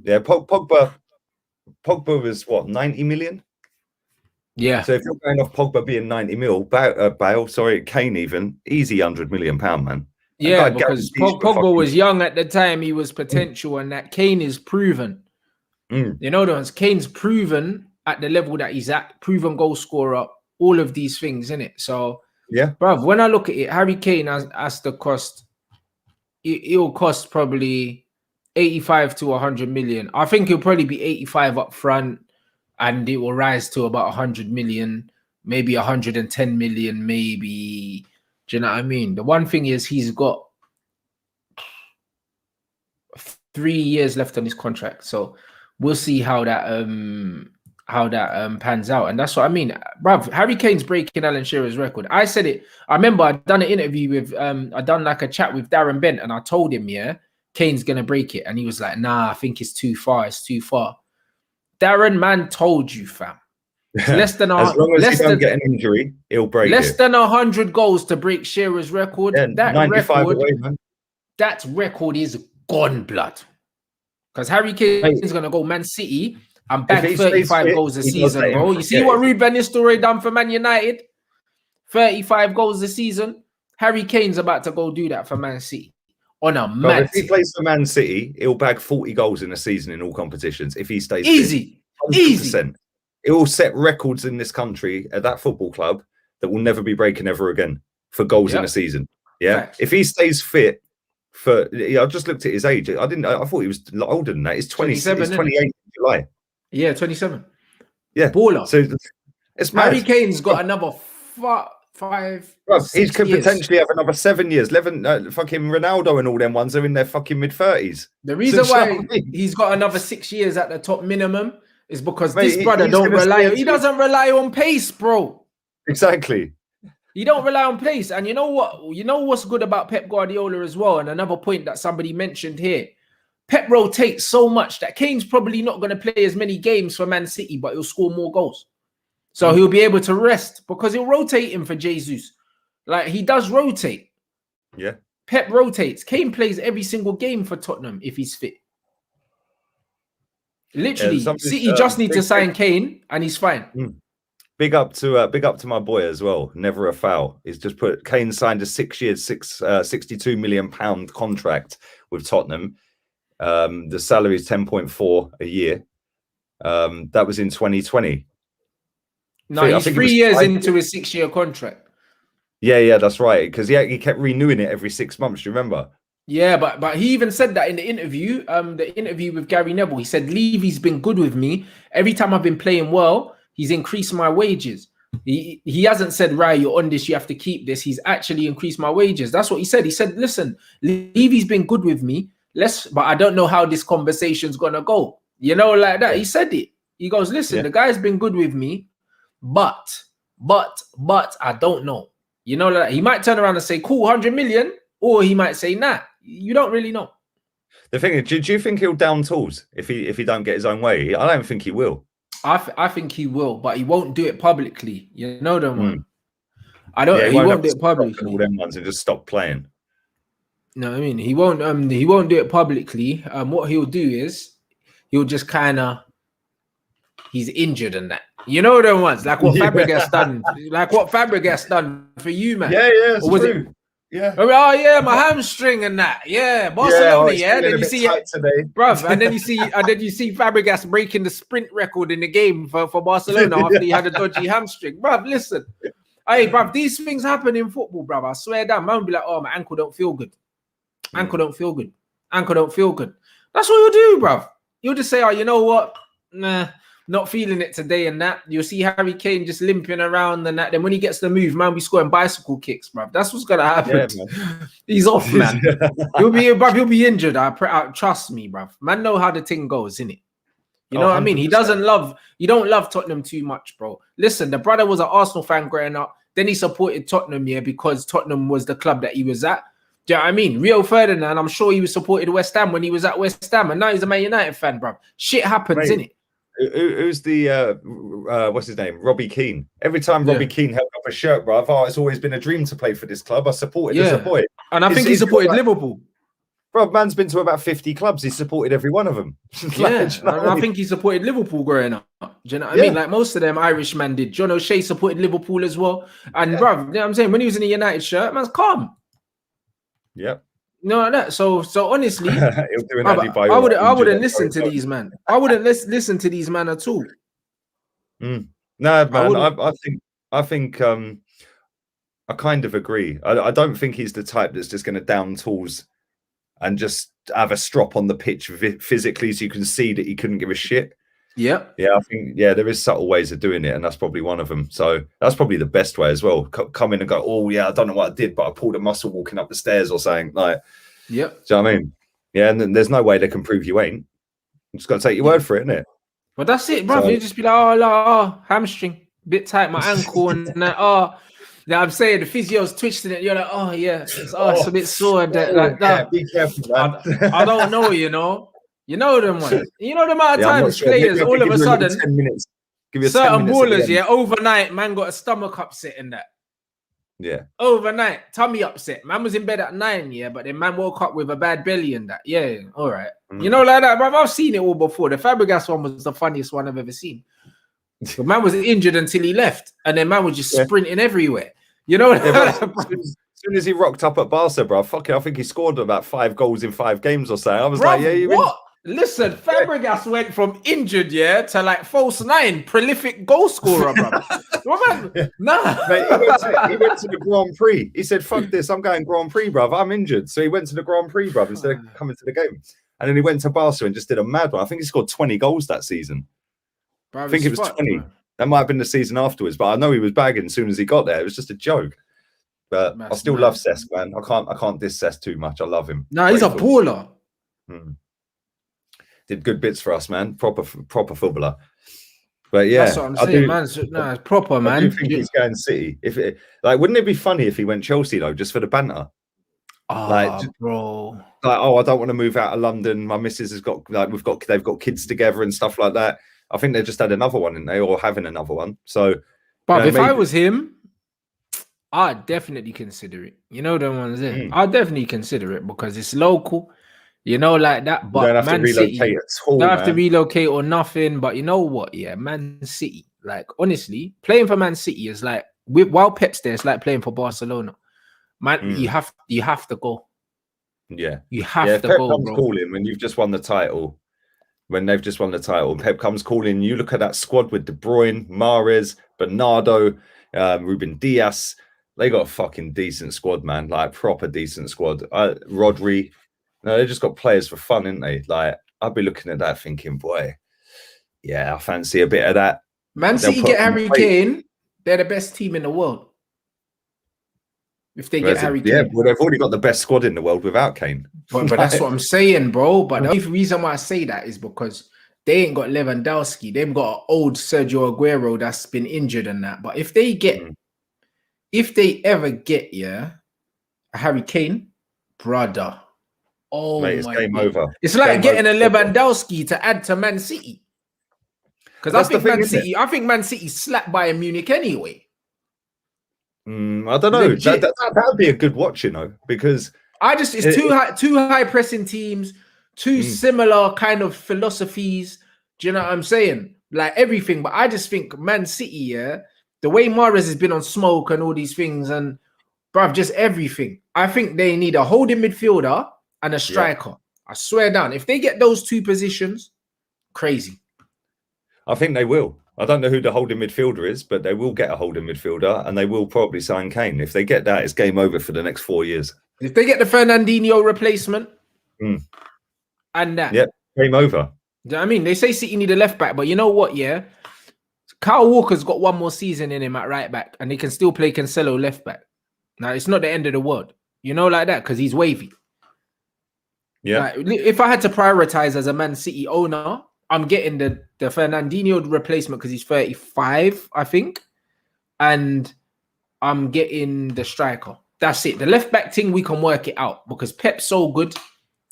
Yeah, Pogba was what, 90 million? Yeah. So if you're going off Pogba being 90 mil, Kane even, easy £100 million, man. Yeah, because Pogba was young at the time. He was potential, and that Kane is proven. You know, Kane's proven at the level that he's at, proven goal scorer, all of these things, innit? So, yeah, bruv, when I look at it, Harry Kane has to cost, it'll cost probably 85 to 100 million. I think it'll probably be 85 up front, and it will rise to about 100 million, maybe 110 million, maybe. Do you know what I mean? The one thing is he's got 3 years left on his contract, so we'll see how that pans out. And that's what I mean, bruv. Harry Kane's breaking Alan Shearer's record. I said it. I remember I'd done an interview with I done like a chat with Darren Bent, and I told him, yeah, Kane's gonna break it, and he was like, nah, I think it's too far. It's too far. Darren, man, told you, fam. Less than as long as he don't get an injury, he'll break less than 100 goals to break Shearer's record. Yeah, that 95 record, away, man. That record is gone, blood. Because Harry Kane is gonna go Man City and bag 35 goals a season, bro. You see what Ruud van Nistelrooy done for Man United? 35 goals a season. Harry Kane's about to go do that for Man City on a mad. If he plays for Man City, he'll bag 40 goals in a season in all competitions if he stays easy. Fit. 100%. Easy. It will set records in this country at that football club that will never be breaking ever again for goals in a season. Yeah, facts. If he stays fit for, I just looked at his age. I thought he was older than that. He's 27. He's 28 in July. Yeah, 27. Yeah, baller. So it's mad. Harry Kane's got another 5. He could potentially have another 7 years. 11. Fucking Ronaldo and all them ones are in their fucking mid-30s. The reason why he's got another 6 years at the top minimum is because this brother he doesn't rely on pace, bro. Exactly. He don't rely on pace. And you know what? You know what's good about Pep Guardiola as well? And another point that somebody mentioned here. Pep rotates so much that Kane's probably not going to play as many games for Man City, but he'll score more goals. So he'll be able to rest because he'll rotate him for Jesus. Like, he does rotate. Yeah. Pep rotates. Kane plays every single game for Tottenham if he's fit. Literally, City just need to sign Kane and he's fine. Big up to my boy as well. Never a foul. He's just put Kane signed a 6 year, £62 million contract with Tottenham. The salary is 10.4 a year. That was in 2020. No, he's 3 years into his 6 year contract. Yeah, that's right. Because he kept renewing it every 6 months. Do you remember? Yeah, but he even said that in the interview with Gary Neville. He said Levy's been good with me. Every time I've been playing well, he's increased my wages. He hasn't said, right, you're on this, you have to keep this. He's actually increased my wages. That's what he said. He said, listen, Levy's been good with me. But I don't know how this conversation's gonna go. You know, like that. He said it. He goes, listen, the guy's been good with me, but I don't know. You know, like he might turn around and say, cool, 100 million, or he might say, nah. You don't really know. The thing is, do you think he'll down tools if he don't get his own way? I don't think he will. I think he will, but he won't do it publicly. You know them one. I don't. He won't do it publicly. All them ones and just stop playing. No, I mean he won't. He won't do it publicly. What he'll do is he'll just kind of. He's injured and that. You know them ones like what Fabregas done. Like what Fabregas done for you, man. Yeah, it's true. Yeah. Oh yeah, my hamstring and that. Yeah, Barcelona. Yeah. Then you see, bruv, and then you see Fabregas breaking the sprint record in the game for Barcelona after he had a dodgy hamstring. Bruv, listen, hey, bruv, these things happen in football, bruv. I swear down, man, will be like, oh, my ankle don't feel good. Ankle don't feel good. Ankle don't feel good. That's what you'll do, bruv. You'll just say, oh, you know what? Nah, not feeling it today and that. You'll see Harry Kane just limping around and that. Then when he gets the move, man, we scoring bicycle kicks, bruv. That's what's gonna happen. Yeah, He's off, man. He'll be injured. Trust me, bruv. Man, know how the thing goes, innit? You know what I mean? You don't love Tottenham too much, bro. Listen, the brother was an Arsenal fan growing up. Then he supported Tottenham, yeah, because Tottenham was the club that he was at. Do you know what I mean? Rio Ferdinand, I'm sure he was supported West Ham when he was at West Ham, and now he's a Man United fan, bro. Shit happens, innit? Who's the what's his name? Robbie Keane. Every time Robbie Keane held up a shirt, bro, it's always been a dream to play for this club. I supported as a boy. And I think he supported Liverpool. Bro, man's been to about 50 clubs. He's supported every one of them. I think he supported Liverpool growing up. Do you know what I mean? Like most of them Irishmen did. John O'Shea supported Liverpool as well. And bro, you know what I'm saying? When he was in a United shirt, man's calm. Yep. No, that. So honestly, I wouldn't listen to these man. I wouldn't listen to these man at all. No, man. I think I kind of agree. I don't think he's the type that's just going to down tools and just have a strop on the pitch physically, so you can see that he couldn't give a shit. Yeah, I think there is subtle ways of doing it, and that's probably one of them. So that's probably the best way as well. Come in and go, oh yeah, I don't know what I did, but I pulled a muscle walking up the stairs or something. Like, do you know what I mean? Yeah, and then there's no way they can prove you ain't. You just got to take your word for it, innit? But that's it, bro. You just be like, oh, hamstring, bit tight, my ankle, and that. Now I'm saying the physio's twisting it. You're like, oh yeah, it's a bit sore. Be careful, man. I don't know, you know. You know them ones. You know the amount of times players all of a sudden 10 minutes. Certain ballers, overnight, man got a stomach upset in that. Yeah. Overnight, tummy upset. Man was in bed at 9, but then man woke up with a bad belly and that. Yeah, all right. You know, like that, bro. I've seen it all before. The Fabregas one was the funniest one I've ever seen. The man was injured until he left, and then man was just sprinting everywhere. You know, as soon as he rocked up at Barca, bro, fuck it, I think he scored about 5 goals in 5 games or so. I was like, what? Listen, Fabregas went from injured, to like false 9, prolific goal scorer, bro. Nah. Mate, he went to the Grand Prix. He said, fuck this, I'm going Grand Prix, bro. I'm injured. So he went to the Grand Prix, bro, instead of coming to the game. And then he went to Barca and just did a mad one. I think he scored 20 goals that season. Bro, I think it was 20. Bro. That might have been the season afterwards, but I know he was bagging as soon as he got there. It was just a joke. But I still love Cesc, man. I can't diss Cesc too much. I love him. No, he's a baller. Did good bits for us, man. Proper footballer. But yeah, that's what I'm saying, man. No, it's proper, man. I do think he's going City. Wouldn't it be funny if he went Chelsea though, just for the banter? Bro. I don't want to move out of London. My missus has got they've got kids together and stuff like that. I think they just had another one, didn't they, or having another one. So, but if I was him, I'd definitely consider it. You know the ones there. I'd definitely consider it because it's local. You know, like that. But you don't have to relocate at all. Don't have to relocate or nothing. But you know what? Yeah, Man City. Like honestly, playing for Man City is like while Pep's there, it's like playing for Barcelona. Man, you have to go. Yeah, you have to Pep go. Comes calling when you've just won the title. When they've just won the title, Pep comes calling. You look at that squad with De Bruyne, Mahrez, Bernardo, Ruben Dias. They got a fucking decent squad, man. Like proper decent squad. Rodri. No, they just got players for fun, ain't they? Like I'd be looking at that thinking, boy, yeah, I fancy a bit of that. Man City get Harry Kane. They're the best team in the world. If they get Harry Kane. Yeah, well, they've already got the best squad in the world without Kane. But that's what I'm saying, bro. But the only reason why I say that is because they ain't got Lewandowski. They've got an old Sergio Aguero that's been injured and that. But if they ever get a Harry Kane, brother. Oh, mate, it's game over. It's like getting a Lewandowski to add to Man City. Because I think Man City slapped Bayern Munich anyway. I don't know. That would be a good watch, you know, because it's two high pressing teams, two similar kind of philosophies. Do you know what I'm saying? Like everything, but I just think Man City, the way Mahrez has been on smoke and all these things, and bruv, just everything. I think they need a holding midfielder and a striker. I swear down. If they get those 2 positions, crazy. I think they will. I don't know who the holding midfielder is, but they will get a holding midfielder and they will probably sign Kane. If they get that, it's game over for the next 4 years. If they get the Fernandinho replacement and that. Yep, game over. Do you know what I mean? They say City need a left back, but you know what? Yeah, Kyle Walker's got one more season in him at right back, and they can still play Cancelo left back. Now it's not the end of the world, you know, like that, because he's wavy. Yeah. Like, if I had to prioritize as a Man City owner, I'm getting the Fernandinho replacement because he's 35, I think, and I'm getting the striker. That's it. The left back thing, we can work it out because Pep's so good,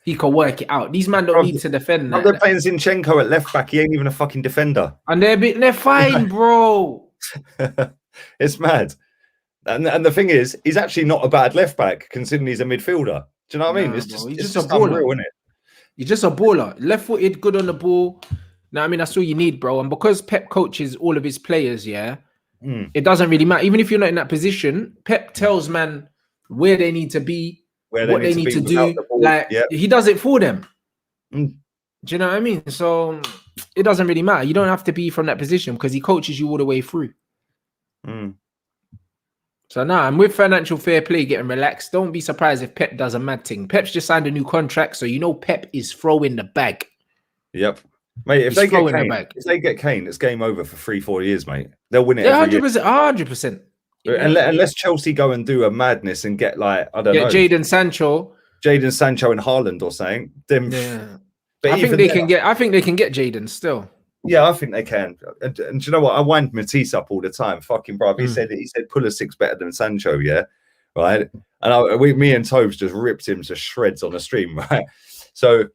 he can work it out. These men don't need to defend. They're playing Zinchenko at left back. He ain't even a fucking defender, and they're fine, bro. It's mad. And the thing is, he's actually not a bad left back considering he's a midfielder. Do you know what I mean? It's just a baller, unreal, isn't it? He's just a baller, left-footed, good on the ball. Now, I mean, that's all you need, bro. And because Pep coaches all of his players, it doesn't really matter. Even if you're not in that position, Pep tells man where they need to be, what they need to do. Like, he does it for them. Do you know what I mean? So it doesn't really matter. You don't have to be from that position because he coaches you all the way through. So now I'm with financial fair play getting relaxed. Don't be surprised if Pep does a mad thing. Pep's just signed a new contract, so you know Pep is throwing the bag. Yep. Mate, if they get Kane, it's game over for 3-4 years, mate. They'll win it. Yeah, 100%. Unless Chelsea go and do a madness and get like, I don't know, Jadon Sancho and Haaland or something. Then but I think they can get Jadon still. Yeah, I think they can. And do you know what? I wind Matisse up all the time. Fucking bro. He said Pulisic's better than Sancho, yeah. Right. And me and Tobes just ripped him to shreds on the stream, right? So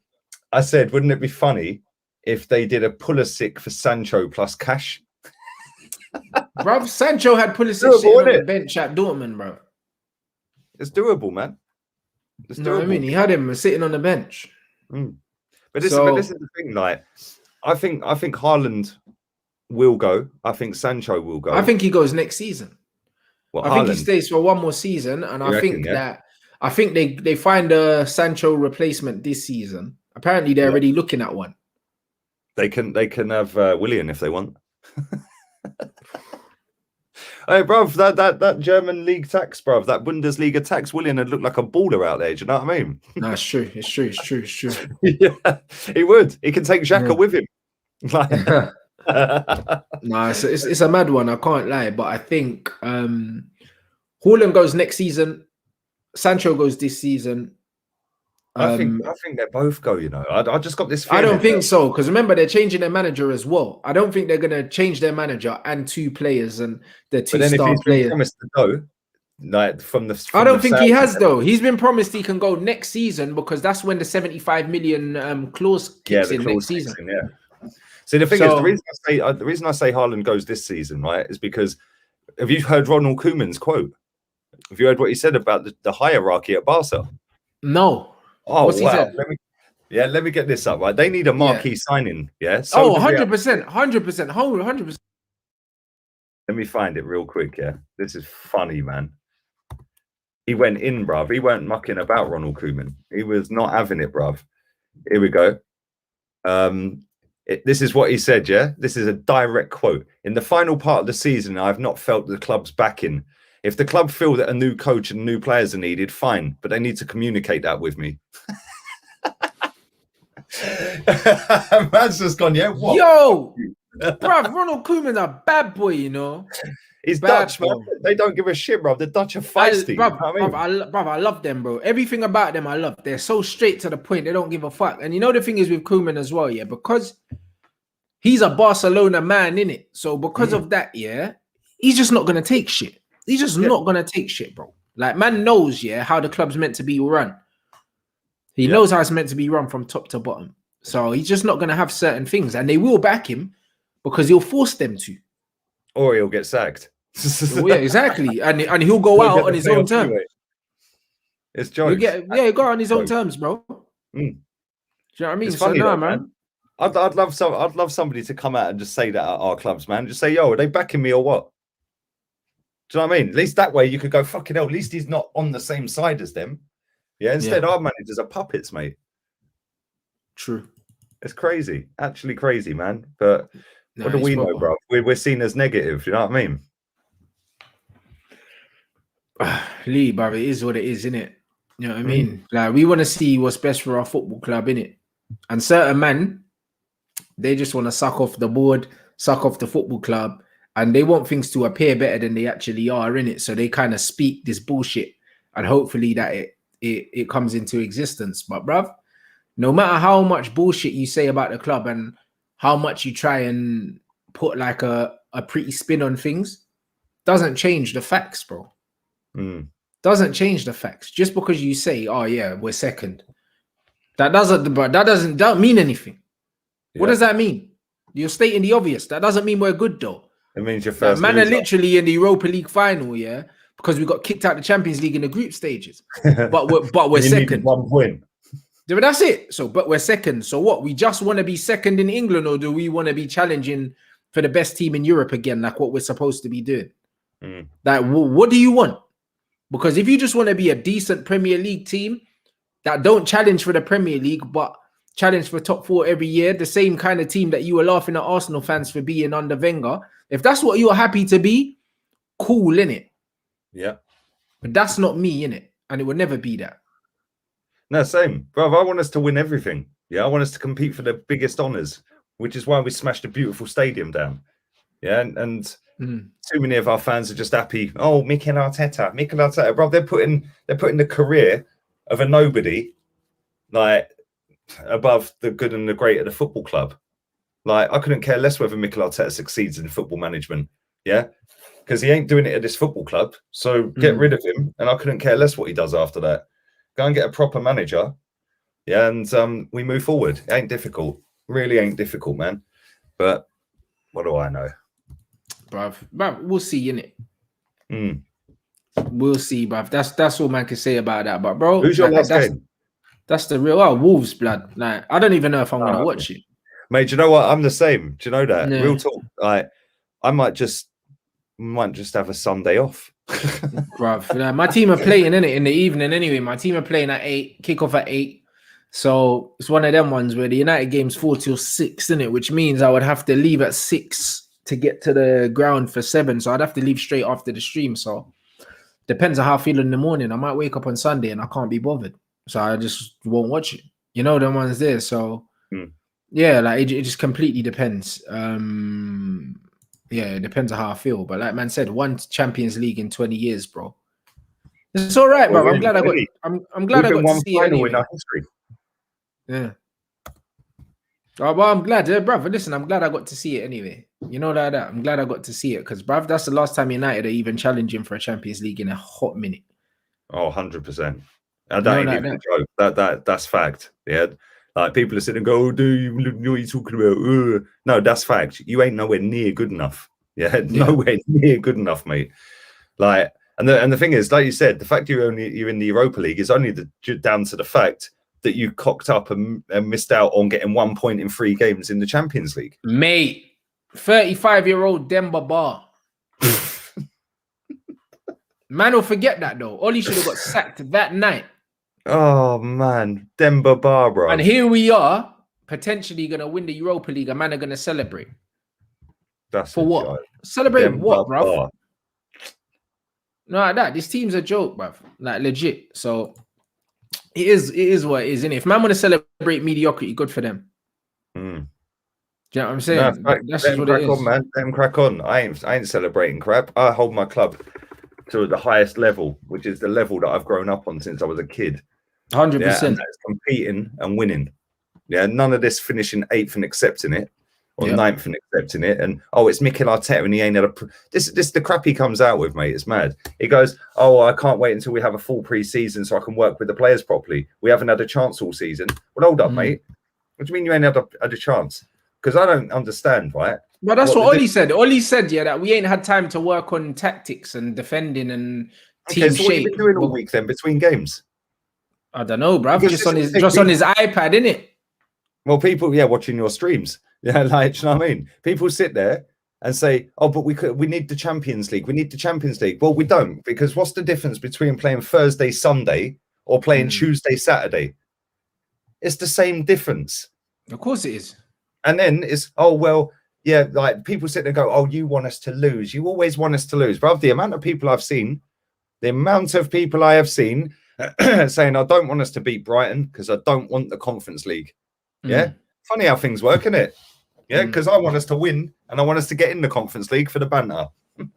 I said, wouldn't it be funny if they did a Pulisic for Sancho plus cash? Bro, Sancho had Pulisic sitting on the bench at Dortmund, bro. It's doable, man. It's doable. No, I mean, he had him sitting on the bench. But this is the thing, like, I think Haaland will go. I think Sancho will go. I think he goes next season. Well, I think he stays for one more season, and I think they find a Sancho replacement this season. Apparently, they're already looking at one. They can have Willian if they want. Hey, bruv, that German league tax, bruv, that Bundesliga tax, Willian would look like a baller out there. Do you know what I mean? No, it's true. It's true. Yeah, he would. He can take Xhaka with him. No, it's a mad one. I can't lie, but I think Haaland goes next season. Sancho goes this season. I think they both go. You know, I just got this feeling. I don't think so because remember they're changing their manager as well. I don't think they're gonna change their manager and two players and the two star players. Promised to go, like from I don't think he has though. He's been promised he can go next season because that's when the 75 million clause kicks in next season. See, the thing is, the reason I say Haaland goes this season, right, is because have you heard Ronald Koeman's quote? Have you heard what he said about the hierarchy at Barca? No. Oh, what's wow. Let me get this up, right? They need a marquee signing, So 100%, 100%. Let me find it real quick, This is funny, man. He went in, bruv. He weren't mucking about, Ronald Koeman. He was not having it, bruv. Here we go. This is what he said, This is a direct quote. In the final part of the season, I've not felt the club's backing. If the club feel that a new coach and new players are needed, fine, but they need to communicate that with me. Man's just gone, what? Yo, bro, Ronald Koeman's a bad boy, you know. He's Dutch, man. They don't give a shit, bro. The Dutch are feisty. I love them, bro. Everything about them, I love. They're so straight to the point. They don't give a fuck. And you know the thing is with Koeman as well, because he's a Barcelona man, innit? So because of that, he's just not gonna take shit. He's just not gonna take shit, bro. Like, man knows, how the club's meant to be run. He knows how it's meant to be run from top to bottom. So he's just not gonna have certain things, and they will back him because he'll force them to, or he'll get sacked. Yeah, exactly, and he'll go out on his own terms. Anyway. It's jokes. He'll go out on his own terms, bro. Do you know what I mean? It's funny, man. I'd love somebody to come out and just say that at our clubs, man. Just say, yo, are they backing me or what? Do you know what I mean? At least that way you could go, fucking hell, at least he's not on the same side as them. Instead our managers are puppets, mate. True. It's crazy. Actually crazy, man. But what do we know, bro? We're seen as negative, you know what I mean? Lee, bro, it is what it is, innit? You know what I mean? Like, we want to see what's best for our football club, innit? And certain men, They just want to suck off the board, suck off the football club, and they want things to appear better than they actually are, innit? So they kind of speak this bullshit, and hopefully that it comes into existence. But bruv, no matter how much bullshit you say about the club and how much you try and put like a pretty spin on things, doesn't change the facts, bro. Doesn't change the facts. Just because you say, oh yeah, we're second, that don't mean anything. What does that mean? You're stating the obvious. That doesn't mean we're good though. It means you're first. Man are literally in the Europa League final, yeah, because we got kicked out the Champions League in the group stages. But we're second. 1 win. But that's it. So, but we're second. So what? We just want to be second in England, or do we want to be challenging for the best team in Europe again, like what we're supposed to be doing? Like, what do you want? Because if you just want to be a decent Premier League team that don't challenge for the Premier League, but challenge for top 4 every year, the same kind of team that you were laughing at Arsenal fans for being under Wenger, if that's what you're happy to be, cool, innit? Yeah. But that's not me, innit? And it would never be that. No, same. Bro, I want us to win everything. Yeah, I want us to compete for the biggest honours, which is why we smashed a beautiful stadium down. Yeah, and too many of our fans are just happy. Oh, Mikel Arteta, bro. They're putting the career of a nobody like above the good and the great at the football club. Like, I couldn't care less whether Mikel Arteta succeeds in football management. Yeah, because he ain't doing it at this football club. So get rid of him, and I couldn't care less what he does after that. Go and get a proper manager. Yeah, and we move forward. It ain't difficult. Really ain't difficult, man. But what do I know? Bruv, we'll see, innit? We'll see, bruv. That's all man can say about that. But bro, who's your last game? That's the real Wolves, blood. Like, I don't even know if I'm gonna watch it. Mate, do you know what? I'm the same. Do you know that? Yeah. Real talk. Like, I might just have a Sunday off. Bruv, my team are playing in the evening anyway. My team are playing at 8, kick off at 8. So it's one of them ones where the United game's 4 till 6, innit? Which means I would have to leave at 6 to get to the ground for 7. So I'd have to leave straight after the stream. So depends on how I feel in the morning. I might wake up on Sunday and I can't be bothered. So I just won't watch it. You know, them ones there. So yeah, like it just completely depends. Yeah, it depends on how I feel. But like man said, 1 Champions League in 20 years, bro. It's all right, bro. I'm glad I got to see it anyway. In our history. Yeah. Oh, well, I'm glad, bruv. Listen, I'm glad I got to see it anyway. You know like that. I'm glad I got to see it because, bruv, that's the last time United are even challenging for a Champions League in a hot minute. Oh, 100%. That ain't even a joke. That's fact. Yeah. Like, people are sitting and go, oh, do you know what you're talking about? No, that's fact. You ain't nowhere near good enough. Yeah, nowhere near good enough, mate. Like, and the thing is, like you said, the fact you're in the Europa League is only down to the fact that you cocked up and missed out on getting 1 point in 3 games in the Champions League. Mate, 35-year-old Demba Ba. Man will forget that, though. Ollie should have got sacked that night. Oh, man. Demba Ba, bro. And here we are, potentially going to win the Europa League. A man are going to celebrate. That's for what? Joke. Celebrate Demba what, bro? Ba. No, like that. This team's a joke, bruv. Like, legit. So... It is what it is, innit? If man want to celebrate mediocrity, good for them. Do you know what I'm saying? No, that's just what it is. On, man. Let them crack on. I ain't celebrating crap. I hold my club to the highest level, which is the level that I've grown up on since I was a kid. 100%. Yeah, and that's competing and winning. Yeah, none of this finishing 8th and accepting it, or 9th and accepting it, and it's Mikel Arteta and he ain't had a this the crap he comes out with, mate. It's mad. He goes, I can't wait until we have a full pre-season so I can work with the players properly. We haven't had a chance all season. Well, hold up, mate. What do you mean you ain't had a chance? Because I don't understand, right? But that's what Ollie said. Ollie said, yeah, that we ain't had time to work on tactics and defending and team so shape. What have you been doing all week then between games? I don't know, bruv. Just on his iPad, innit? Well, people, watching your streams. Yeah, like, you know what I mean? People sit there and say, but we need the Champions League. We need the Champions League. Well, we don't, because what's the difference between playing Thursday, Sunday or playing Tuesday, Saturday? It's the same difference. Of course it is. And then it's, like people sit there and go, you want us to lose. You always want us to lose. But the amount of people I have seen saying, I don't want us to beat Brighton because I don't want the Conference League. Yeah. Funny how things work, isn't it? Yeah, because I want us to win and I want us to get in the Conference League for the banter.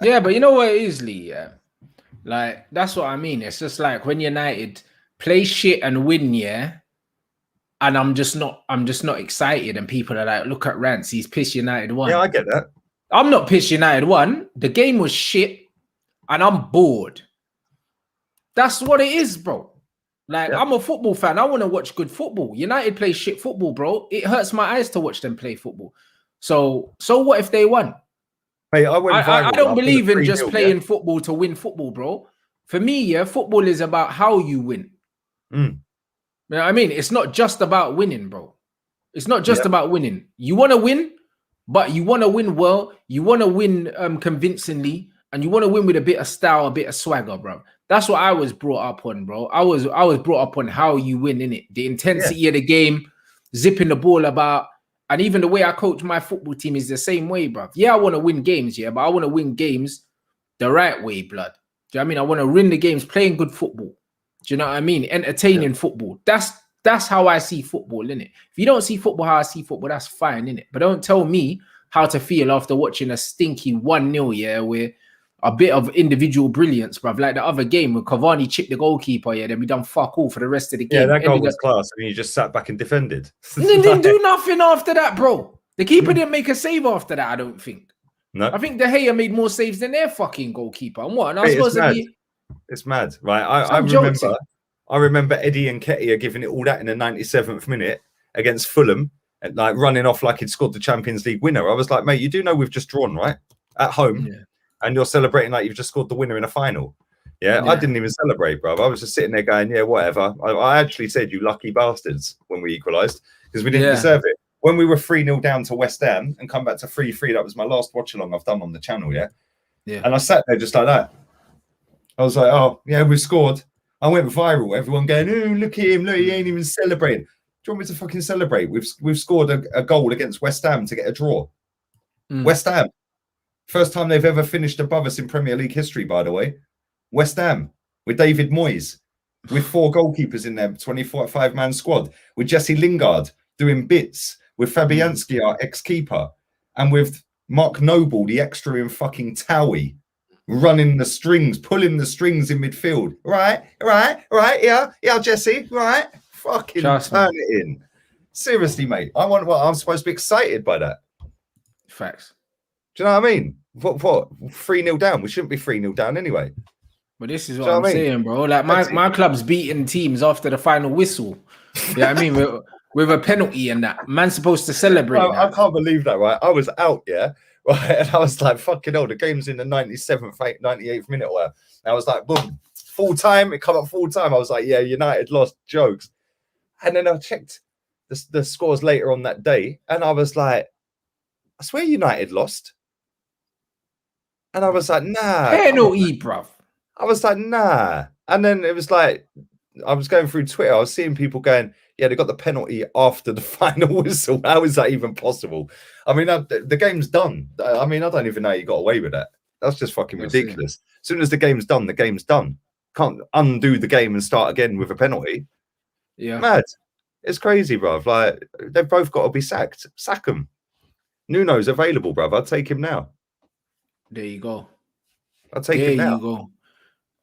Yeah, but you know what it is, Lee? Yeah, like that's what I mean. It's just like when United play shit and win, yeah. And I'm just not excited. And people are like, look at Rants, he's pissed United won. Yeah, I get that. I'm not pissed United won. The game was shit, and I'm bored. That's what it is, bro. Like, I'm a football fan. I want to watch good football. United play shit football, bro. It hurts my eyes to watch them play football. So what if they won? Hey, I don't believe in just playing football to win football, bro. For me, yeah, football is about how you win. You know what I mean? It's not just about winning, bro. It's not just about winning. You want to win, but you want to win well. You want to win convincingly, and you want to win with a bit of style, a bit of swagger, bro. That's what I was brought up on, bro. I was brought up on how you win, innit? The intensity of the game, zipping the ball about, and even the way I coach my football team is the same way, bro. Yeah, I want to win games, yeah, but I want to win games the right way, blood. Do you know what I mean? I want to win the games playing good football. Do you know what I mean? Entertaining football. That's how I see football, innit? If you don't see football how I see football, that's fine, innit? But don't tell me how to feel after watching a stinky 1-0, yeah, with a bit of individual brilliance, bruv. Like the other game where Cavani chipped the goalkeeper, yeah, then we done fuck all for the rest of the game. Yeah, that goal was class. I mean, you just sat back and defended. And then didn't do nothing after that, bro. The keeper didn't make a save after that, I don't think. No. I think De Gea made more saves than their fucking goalkeeper. And what? And I was supposed to be... It's mad, right? I remember Eddie and Nketiah giving it all that in the 97th minute against Fulham, and like running off like he'd scored the Champions League winner. I was like, mate, you do know we've just drawn, right? At home, and you're celebrating like you've just scored the winner in a final. Yeah, I didn't even celebrate, bro. I was just sitting there going, yeah, whatever. I actually said, you lucky bastards, when we equalised, because we didn't deserve it. When we were 3-0 down to West Ham and come back to 3-3, that was my last watch along I've done on the channel, yeah? And I sat there just like that. I was like, oh, yeah, we scored. I went viral. Everyone going, oh, look at him. Look, he ain't even celebrating. Do you want me to fucking celebrate? We've scored a goal against West Ham to get a draw. West Ham. First time they've ever finished above us in Premier League history, by the way. West Ham with David Moyes, with 4 goalkeepers in their 25-man squad, with Jesse Lingard doing bits, with Fabianski, our ex-keeper, and with Mark Noble, the extra in fucking Towie, running the strings, pulling the strings in midfield. Right, yeah, Jesse, right. Fucking turn it in. Seriously, mate. I'm supposed to be excited by that. Facts. Do you know what I mean? What? 3-0 down. We shouldn't be 3-0 down anyway. But this is what I'm saying, bro. Like my club's beating teams after the final whistle. Yeah, I mean, with a penalty and that. Man's supposed to celebrate. I can't believe that, right? I was out, yeah. Right, and I was like, fucking hell, the game's in the 97th, 98th minute or whatever. And I was like, boom, full time. It come up full time. I was like, yeah, United lost, jokes. And then I checked the scores later on that day, and I was like, I swear United lost. And I was like, nah. Penalty, bruv. I was like, nah. And then it was like, I was going through Twitter. I was seeing people going, yeah, they got the penalty after the final whistle. How is that even possible? I mean, the game's done. I mean, I don't even know how you got away with that. That's just fucking ridiculous. As soon as the game's done, the game's done. Can't undo the game and start again with a penalty. Yeah. Mad. It's crazy, bruv. Like, they've both got to be sacked. Sack them. Nuno's available, bruv. I'll take him now. There you go. I'll take him now. There you go.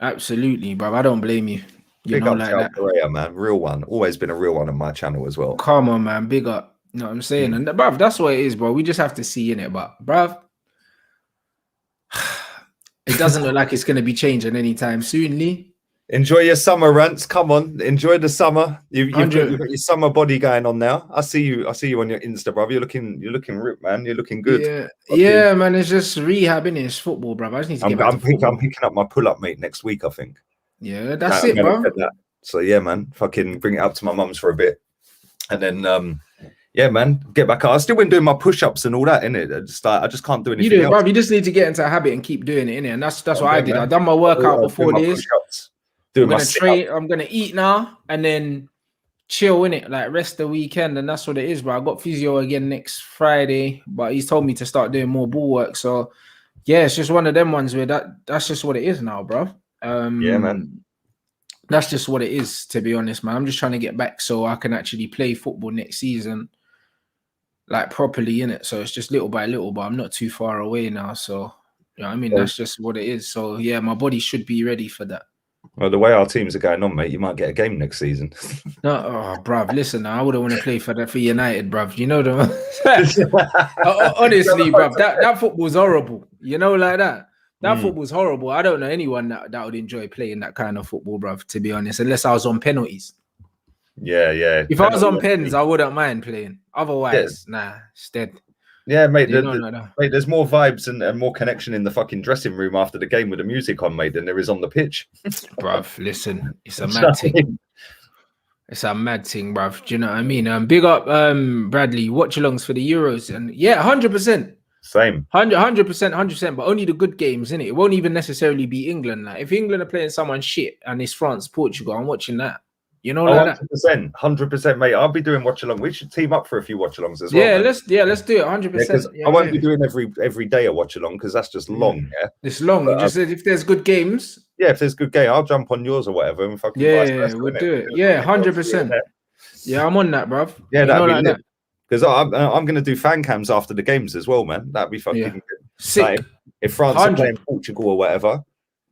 Absolutely, bruv. I don't blame you. Big up to APPAREL, man. Real one. Always been a real one on my channel as well. Come on, man. Big up. You know what I'm saying? And bruv, that's what it is, bro. We just have to see in it. But bruv, it doesn't look like it's going to be changing anytime soon, Lee. Enjoy your summer, Rants. Come on, enjoy the summer. You've got your summer body going on now. I see you on your Insta, brother. You're looking ripped, man. You're looking good. Yeah, yeah, man. It's just rehab, innit? It's football, brother. I just need to get back to football. I'm picking up my pull-up, mate, next week, I think. Yeah, that's it, bro. So yeah, man. Fucking bring it up to my mum's for a bit, and then yeah, man, get back out. I've still been doing my push-ups and all that, innit? I just can't do anything. You do it, bro. You just need to get into a habit and keep doing it, innit? And that's what I did. I done my workout before this. I'm gonna train. I'm gonna eat now and then chill in it, like rest the weekend, and that's what it is, bro. I got physio again next Friday, but he's told me to start doing more ball work. So yeah, it's just one of them ones where that's just what it is now, bro. Yeah, man. That's just what it is, to be honest, man. I'm just trying to get back so I can actually play football next season. like properly in it. So it's just little by little, but I'm not too far away now. So you know what I mean? Well, That's just what it is. So yeah, my body should be ready for that. well, the way our teams are going on, mate, you might get a game next season. No, oh, bruv, listen, I wouldn't want to play for that for United, bruv. You know the honestly, bruv, that football's horrible. You know, like that. That football's horrible. I don't know anyone that would enjoy playing that kind of football, bruv, to be honest, unless I was on penalties. Yeah. If I was on pens, I wouldn't mind playing. Otherwise, nah, instead. Yeah, mate, No. mate, there's more vibes and more connection in the fucking dressing room after the game with the music on, mate, than there is on the pitch. Bruv, listen, it's a mad thing. It's a mad thing, bruv. Do you know what I mean? Big up Bradley, watch-alongs for the Euros. And yeah, 100%. Same. 100%, but only the good games, innit? It won't even necessarily be England. Like, if England are playing someone shit and it's France, Portugal, I'm watching that. You know, like 100%, mate. I'll be doing watch along. We should team up for a few watch alongs as well. Yeah, let's do it 100%. I won't be doing every day a watch along because that's just long. Yeah, it's long. But, just if there's good games. Yeah, if there's good game, I'll jump on yours or whatever and fucking. Yeah, we'll do it. Yeah, 100%. Yeah, I'm on that, bruv. Yeah, that'd be lit. Because I'm going to do fan cams after the games as well, man. That'd be fucking good. Sick. Like, if France are playing Portugal or whatever.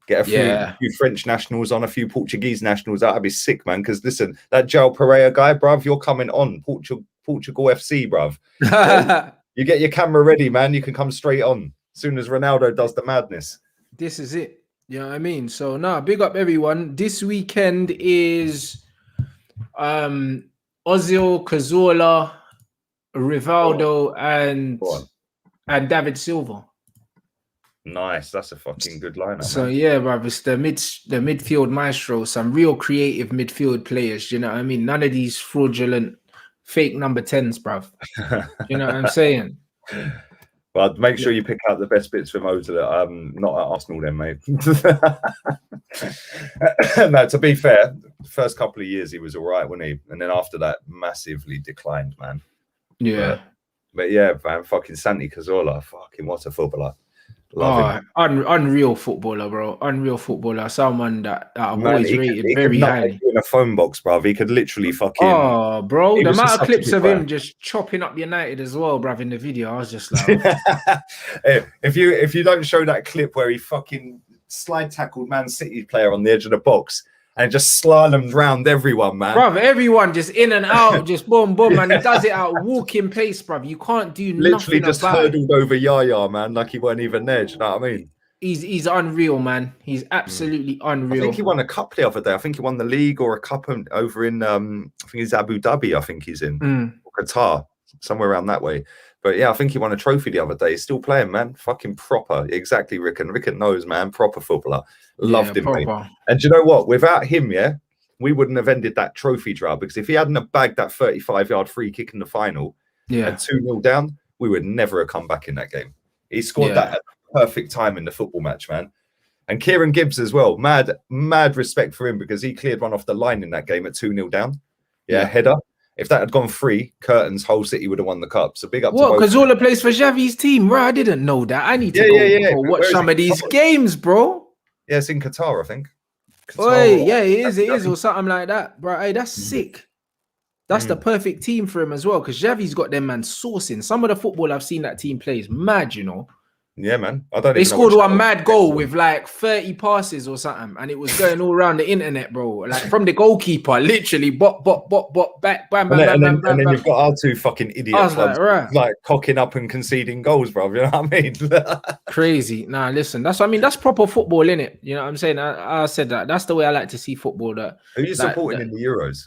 Get a few French nationals on, a few Portuguese nationals. That'd be sick, man. Because listen, that João Pereira guy, bruv, you're coming on Portugal FC, bruv. You get your camera ready, man. You can come straight on as soon as Ronaldo does the madness. This is it. You know what I mean? So big up everyone. This weekend is Ozil, Cazorla, Rivaldo, and David Silva. Nice, that's a fucking good lineup. So yeah, bruv, it's the midfield maestro, some real creative midfield players. You know what I mean? None of these fraudulent fake number 10s, bruv. You know what I'm saying? Well, make sure you pick out the best bits for Mo not at Arsenal then, mate. No, to be fair, the first couple of years he was all right, wasn't he? And then after that, massively declined, man. Yeah. But yeah, man, fucking Santi Cazorla, fucking what a footballer. Unreal footballer, bro. Unreal footballer. Someone that I've always rated very highly. In a phone box, bro. He could literally fucking. Oh, bro. The amount of clips of him just chopping up United as well, bruv, in the video. I was just like, if you don't show that clip where he fucking slide tackled Man City player on the edge of the box and just slalomed round everyone, man. Bruv, everyone just in and out, just boom, boom, man. He does it out walking pace, bruv. You can't do literally nothing just about hurdled over Yaya, man, like he weren't even there. Do you know what I mean? He's unreal, man. He's absolutely unreal. I think he won a cup the other day. I think he won the league or a cup over in I think it's Abu Dhabi. I think he's in or Qatar, somewhere around that way. But yeah, I think he won a trophy the other day. He's still playing, man. Fucking proper. Exactly, Rickon. Rickon knows, man. Proper footballer. Loved him, mate. And do you know what? Without him, we wouldn't have ended that trophy drought, because if he hadn't have bagged that 35-yard free kick in the final and 2-0 down, we would never have come back in that game. He scored that at the perfect time in the football match, man. And Kieran Gibbs as well. Mad respect for him, because he cleared one off the line in that game at 2-0 down. Header. If that had gone free, Curtains, whole City would have won the cup. So big up to both. Because all the plays for Xavi's team, bro. I didn't know that. I need to go watch some of these games, bro. Yeah, it's in Qatar, I think. It is, or something like that, bro. Hey, that's sick. That's the perfect team for him as well, because Xavi's got them man sourcing. Some of the football I've seen that team play is mad, you know. Yeah, man. They scored one mad goal with like 30 passes or something, and it was going all around the internet, bro. Like from the goalkeeper, literally, bop, back, bam, bam, and bam, then you've got our two fucking idiots like cocking up and conceding goals, bro. You know what I mean? Crazy. Nah, listen, that's what I mean. That's proper football, innit? You know what I'm saying? I said that. That's the way I like to see football. Who are you supporting in the Euros?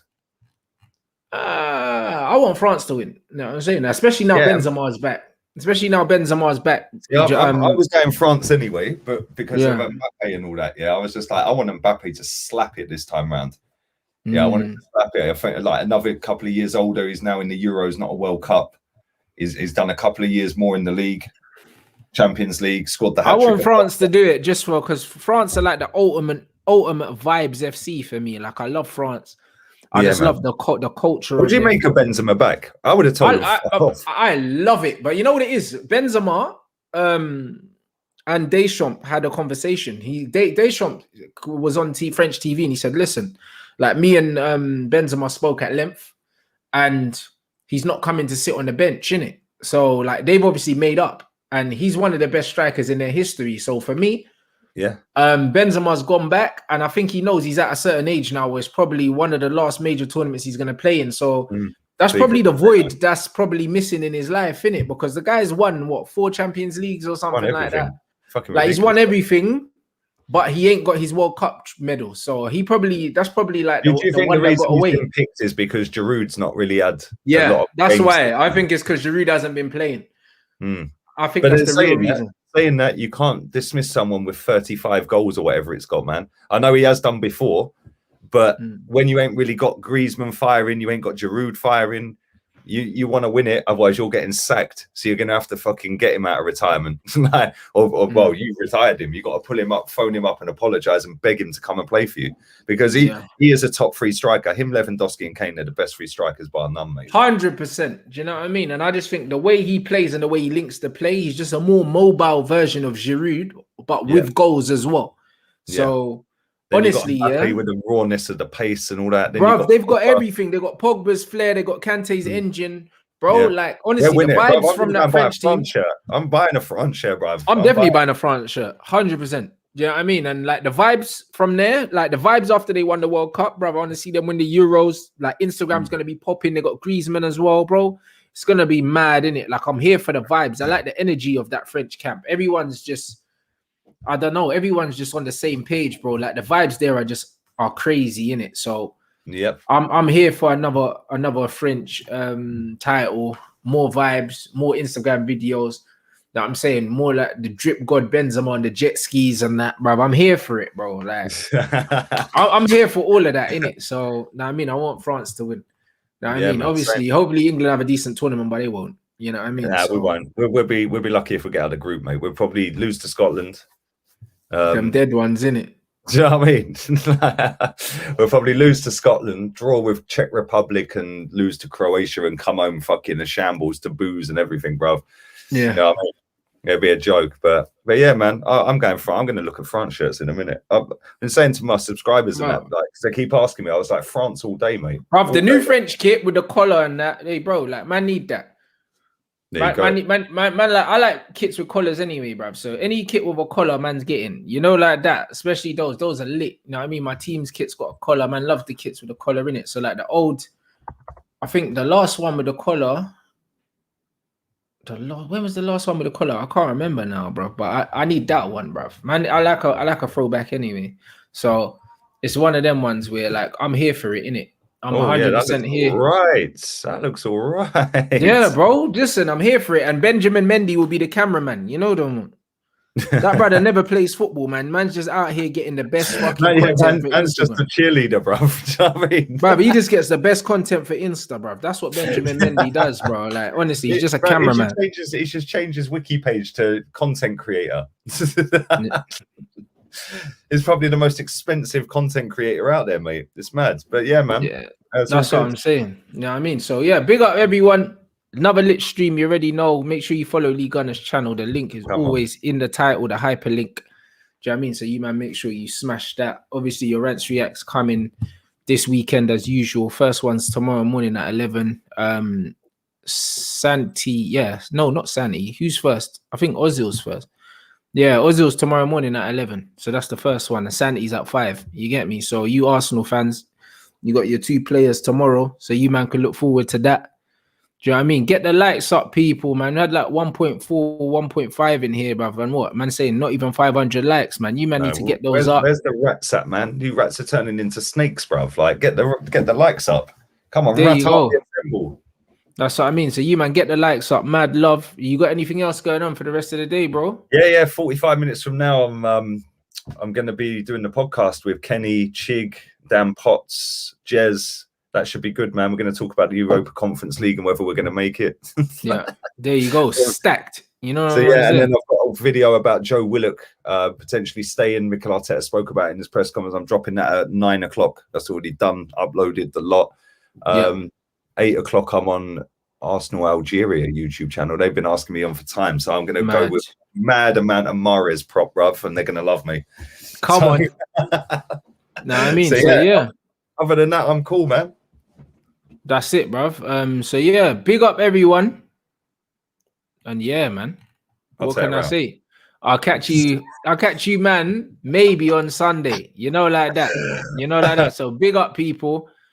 I want France to win. You know what I'm saying? Especially now Benzema's back. Yeah, I was going France anyway, but because of Mbappe and all that, I was just like, I want Mbappe to slap it this time round. Yeah, I want him to slap it. I think like another couple of years older. He's now in the Euros, not a World Cup. He's done a couple of years more in the league, Champions League, scored the hat-trick. I want France to do it just because France are like the ultimate vibes FC for me. Like I love France. I just love the culture. What do you make of Benzema back? I would have told him. I love it, but you know what it is? Benzema and Deschamps had a conversation. Deschamps was on French TV and he said, "Listen, like me and Benzema spoke at length, and he's not coming to sit on the bench, innit?" So like they've obviously made up, and he's one of the best strikers in their history. So for me, Yeah. Benzema's gone back, and I think he knows he's at a certain age now where it's probably one of the last major tournaments he's going to play in. So that's probably the void that's probably missing in his life, innit? Because the guy's won what 4 Champions Leagues or something like that. Fucking like ridiculous. He's won everything, but he ain't got his World Cup medal. So that's probably like Do you think one the that reason got he's away. been picked is because Giroud's not really had Yeah, a lot of that's games? why. I think it's because Giroud hasn't been playing. I think But that's the real reason. Saying that, you can't dismiss someone with 35 goals or whatever it's got, man. I know he has done before, but when you ain't really got Griezmann firing, you ain't got Giroud firing, you want to win it, otherwise you're getting sacked. So you're gonna have to fucking get him out of retirement. Well, you've retired him. You got to pull him up, phone him up, and apologize and beg him to come and play for you, because he is a top 3 striker. Him, Lewandowski, and Kane are the best 3 strikers bar none, mate. 100%. Do you know what I mean? And I just think the way he plays and the way he links the play, he's just a more mobile version of Giroud, but with goals as well. So. Honestly, with the rawness of the pace and all that. Bro, they've got everything. They got Pogba's flair. They got Kante's engine, bro. Like honestly, the vibes from that French team. I'm buying a front shirt, bro. I'm definitely buying a front shirt, 100%. Do you know what I mean? And like the vibes from there, like the vibes after they won the World Cup, bro. I want to see them win the Euros. Like Instagram's gonna be popping. They got Griezmann as well, bro. It's gonna be mad, innit? Like I'm here for the vibes. I like the energy of that French camp. Everyone's just. I don't know. Everyone's just on the same page, bro. Like the vibes there are crazy, in it. So I'm here for another French title, more vibes, more Instagram videos. That I'm saying, more like the drip god Benzema on the jet skis and that, bro. I'm here for it, bro. Like I'm here for all of that, in it. So I mean, I want France to win. I mean, obviously, hopefully England have a decent tournament, but they won't. You know what I mean? Nah, we won't. We'll be lucky if we get out of the group, mate. We'll probably lose to Scotland. Them dead ones, innit? Do you know what I mean? We'll probably lose to Scotland, draw with Czech Republic, and lose to Croatia, and come home fucking a shambles to booze and everything, bro. Yeah, you know what I mean? It'd be a joke, but yeah, man. I'm going to look at France shirts in a minute. I've been saying to my subscribers and that, like, they keep asking me. I was like, France all day, mate. Bro, the new French kit with the collar and that, hey, bro, like, man, need that. Man, like, I like kits with collars anyway, bruv. So any kit with a collar, man's getting, you know, like that. Especially those are lit. You know what I mean? My team's kit's got a collar. Man, love the kits with a collar in it. So like I think the last one with the collar. When was the last one with the collar? I can't remember now, bro. But I need that one, bruv. Man, I like a throwback anyway. So it's one of them ones where like I'm here for it, innit? I'm 100% here. Right, that looks all right. Yeah, bro. Listen, I'm here for it. And Benjamin Mendy will be the cameraman. You know them. That brother never plays football, man. Man's just out here getting the best fucking content. Man's just a cheerleader, bro. Do you know what I mean? Bro, he just gets the best content for Insta, bro. That's what Benjamin Mendy does, bro. Like, honestly, he's just a cameraman. He just changed his wiki page to content creator. He's probably the most expensive content creator out there, mate. It's mad. But yeah, man. Yeah, that's what I'm saying. You know what I mean? So yeah, big up everyone. Another lit stream, you already know. Make sure you follow Lee Gunner's channel. The link is always in the title, the hyperlink. Do you know what I mean? So you man, make sure you smash that. Obviously, your Rants Reacts coming this weekend as usual. First one's tomorrow morning at 11. Santi, yeah. No, not Santi. Who's first? I think Ozil's first. Yeah, Ozil's tomorrow morning at 11. So that's the first one. And Santi's at 5. You get me? So you Arsenal fans, you got your 2 players tomorrow. So you man can look forward to that. Do you know what I mean? Get the likes up, people, man. We had like 1.4, 1.5 in here, bruv. And what? Man saying not even 500 likes, man. You man need to get those up. Where's the rats at, man? You rats are turning into snakes, bruv. Like, get the likes up. Come on, there you go. That's what I mean. So you man, get the likes up. Mad love. You got anything else going on for the rest of the day, bro? Yeah. 45 minutes from now, I'm going to be doing the podcast with Kenny, Chig, Dan Potts, Jez. That should be good, man. We're going to talk about the Europa Conference League and whether we're going to make it. Yeah, there you go. Stacked. You know. So yeah, and then I've got a video about Joe Willock potentially staying. Mikel Arteta spoke about it in his press conference. I'm dropping that at 9 o'clock. That's already done. Uploaded the lot. 8 o'clock, I'm on Arsenal Algeria YouTube channel. They've been asking me on for time, so I'm going to go with mad amount of Mahrez prop, bruv, and they're going to love me. Come on. No, I mean, so yeah. Other than that, I'm cool, man. That's it, bruv. So yeah, big up everyone. And yeah, man. I'll What take can a I round. say? I'll catch you, man, maybe on Sunday. You know, like that. You know, like that. So big up, people.